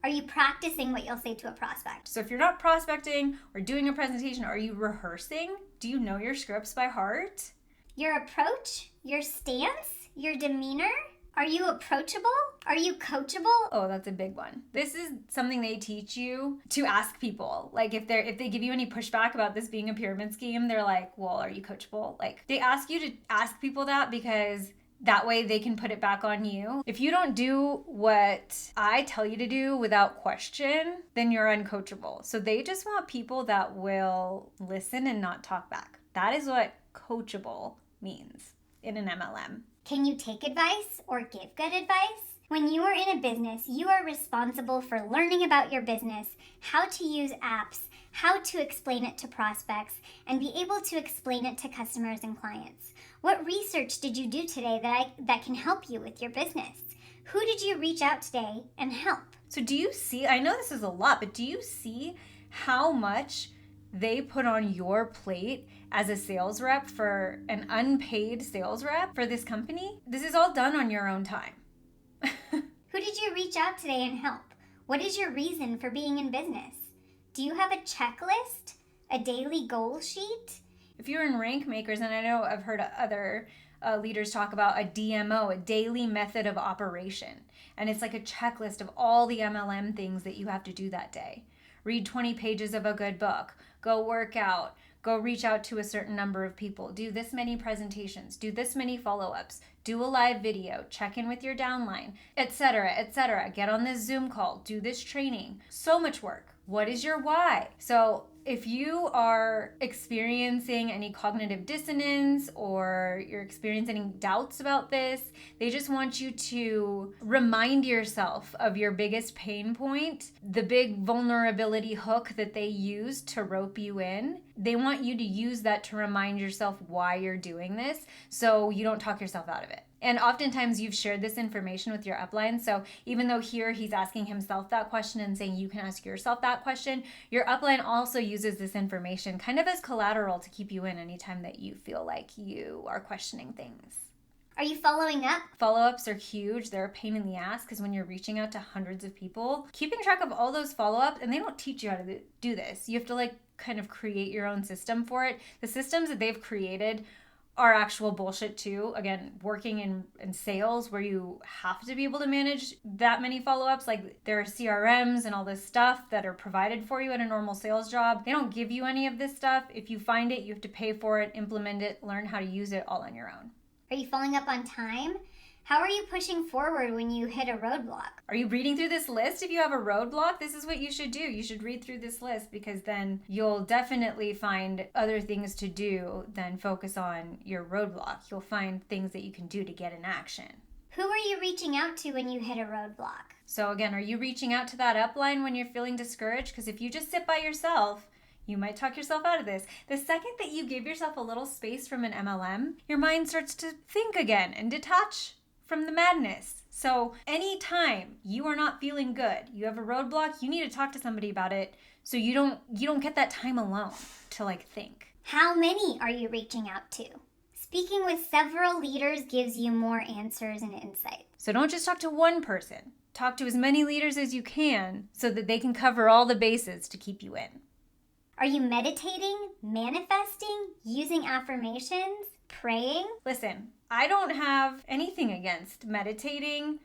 Are you practicing what you'll say to a prospect? So if you're not prospecting or doing a presentation, are you rehearsing? Do you know your scripts by heart? Your approach, your stance, your demeanor? Are you approachable? Are you coachable? Oh, that's a big one. This is something they teach you to ask people. Like if they give you any pushback about this being a pyramid scheme, they're like, well, are you coachable? Like they ask you to ask people that because that way they can put it back on you. If you don't do what I tell you to do without question, then you're uncoachable. So they just want people that will listen and not talk back. That is what coachable means in an MLM. Can you take advice or give good advice? When you are in a business, you are responsible for learning about your business, how to use apps, how to explain it to prospects, and be able to explain it to customers and clients. What research did you do today that can help you with your business? Who did you reach out today and help? So do you see, I know this is a lot, but do you see how much they put on your plate as a sales rep, for an unpaid sales rep for this company? This is all done on your own time. Who did you reach out today and help? What is your reason for being in business? Do you have a checklist? A daily goal sheet? If you're in rank makers, and I know I've heard other leaders talk about a DMO, a daily method of operation. And it's like a checklist of all the MLM things that you have to do that day. Read 20 pages of a good book, go work out, go reach out to a certain number of people, do this many presentations, do this many follow-ups, do a live video, check in with your downline, etc., etc. Get on this Zoom call, do this training. So much work. What is your why? So if you are experiencing any cognitive dissonance or you're experiencing any doubts about this, they just want you to remind yourself of your biggest pain point, the big vulnerability hook that they use to rope you in. They want you to use that to remind yourself why you're doing this so you don't talk yourself out of it. And oftentimes you've shared this information with your upline. So even though here he's asking himself that question and saying you can ask yourself that question, your upline also uses this information kind of as collateral to keep you in anytime that you feel like you are questioning things. Are you following up? Follow-ups are huge. They're a pain in the ass because when you're reaching out to hundreds of people, keeping track of all those follow-ups, and they don't teach you how to do this. You have to kind of create your own system for it. The systems that they've created are actual bullshit too. Again, working in sales where you have to be able to manage that many follow-ups, like there are CRMs and all this stuff that are provided for you at a normal sales job. They don't give you any of this stuff. If you find it, you have to pay for it, implement it, learn how to use it all on your own. Are you following up on time? How are you pushing forward when you hit a roadblock? Are you reading through this list? If you have a roadblock, this is what you should do. You should read through this list because then you'll definitely find other things to do than focus on your roadblock. You'll find things that you can do to get in action. Who are you reaching out to when you hit a roadblock? So again, are you reaching out to that upline when you're feeling discouraged? Because if you just sit by yourself, you might talk yourself out of this. The second that you give yourself a little space from an MLM, your mind starts to think again and detach from the madness. So anytime you are not feeling good, you have a roadblock, you need to talk to somebody about it so you don't get that time alone to think. How many are you reaching out to? Speaking with several leaders gives you more answers and insight. So don't just talk to one person. Talk to as many leaders as you can so that they can cover all the bases to keep you in. Are you meditating, manifesting, using affirmations, praying? Listen, I don't have anything against meditating,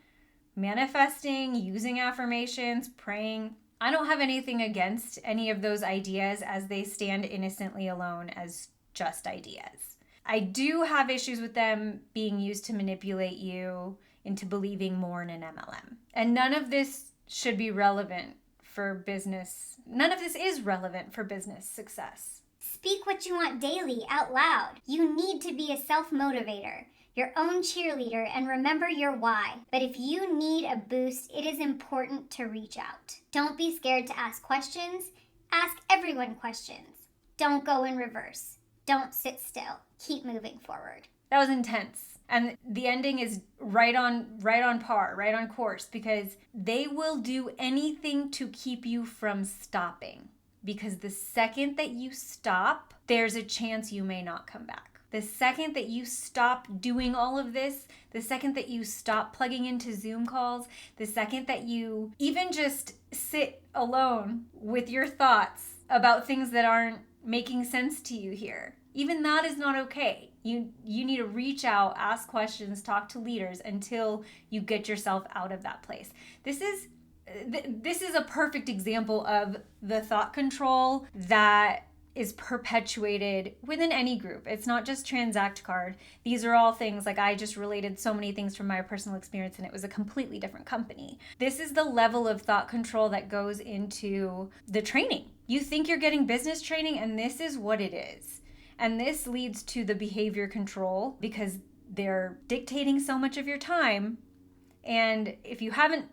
manifesting, using affirmations, praying. I don't have anything against any of those ideas as they stand innocently alone as just ideas. I do have issues with them being used to manipulate you into believing more in an MLM. And none of this should be relevant for business. None of this is relevant for business success. Speak what you want daily, out loud. You need to be a self-motivator, your own cheerleader, and remember your why. But if you need a boost, it is important to reach out. Don't be scared to ask questions. Ask everyone questions. Don't go in reverse. Don't sit still. Keep moving forward. That was intense. And the ending is right on par, right on course, because they will do anything to keep you from stopping. Because the second that you stop, there's a chance you may not come back. The second that you stop doing all of this, the second that you stop plugging into Zoom calls, the second that you even just sit alone with your thoughts about things that aren't making sense to you here, even that is not okay. You need to reach out, ask questions, talk to leaders until you get yourself out of that place. This is a perfect example of the thought control that is perpetuated within any group. It's not just Transact Card. These are all things, like I just related so many things from my personal experience and it was a completely different company. This is the level of thought control that goes into the training. You think you're getting business training and this is what it is. And this leads to the behavior control because they're dictating so much of your time. And if you haven't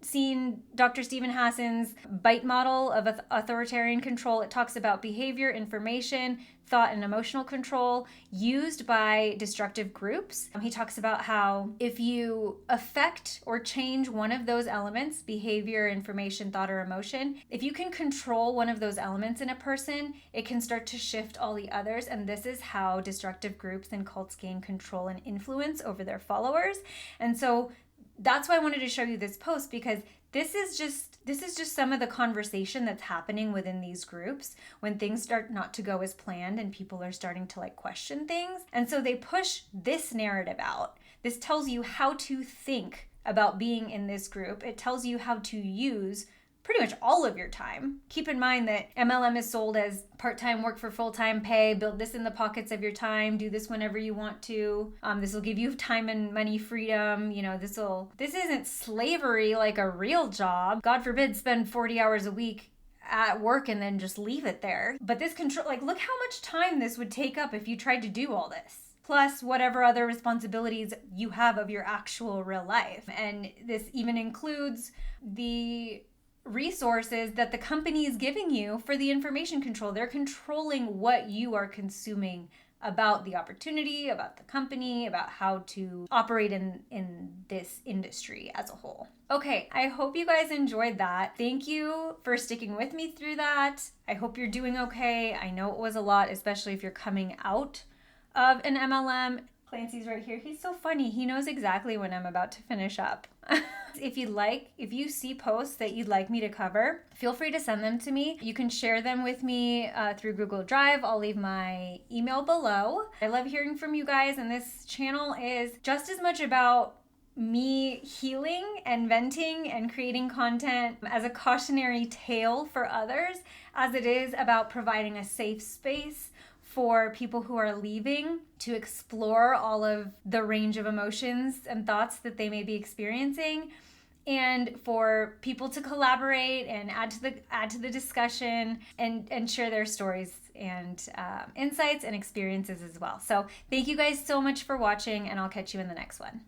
seen Dr. Stephen Hassan's BITE model of authoritarian control, it talks about behavior, information, thought, and emotional control used by destructive groups. He talks about how if you affect or change one of those elements, behavior, information, thought, or emotion, if you can control one of those elements in a person, it can start to shift all the others. And this is how destructive groups and cults gain control and influence over their followers. And so that's why I wanted to show you this post, because this is just some of the conversation that's happening within these groups when things start not to go as planned and people are starting to question things. And so they push this narrative out. This tells you how to think about being in this group. It tells you how to use pretty much all of your time. Keep in mind that MLM is sold as part-time work for full-time pay, build this in the pockets of your time, do this whenever you want to. This will give you time and money freedom. This isn't slavery like a real job. God forbid spend 40 hours a week at work and then just leave it there. But this control, like, look how much time this would take up if you tried to do all this. Plus whatever other responsibilities you have of your actual real life. And this even includes the resources that the company is giving you for the information control. They're controlling what you are consuming about the opportunity, about the company, about how to operate in this industry as a whole. Okay, I hope you guys enjoyed that. Thank you for sticking with me through that. I hope you're doing okay. I know it was a lot, especially if you're coming out of an MLM. Clancy's right here. He's so funny. He knows exactly when I'm about to finish up. If you see posts that you'd like me to cover, feel free to send them to me. You can share them with me through Google Drive. I'll leave my email below. I love hearing from you guys, and this channel is just as much about me healing and venting and creating content as a cautionary tale for others as it is about providing a safe space for people who are leaving to explore all of the range of emotions and thoughts that they may be experiencing, and for people to collaborate and add to the discussion and share their stories and insights and experiences as well. So thank you guys so much for watching, and I'll catch you in the next one.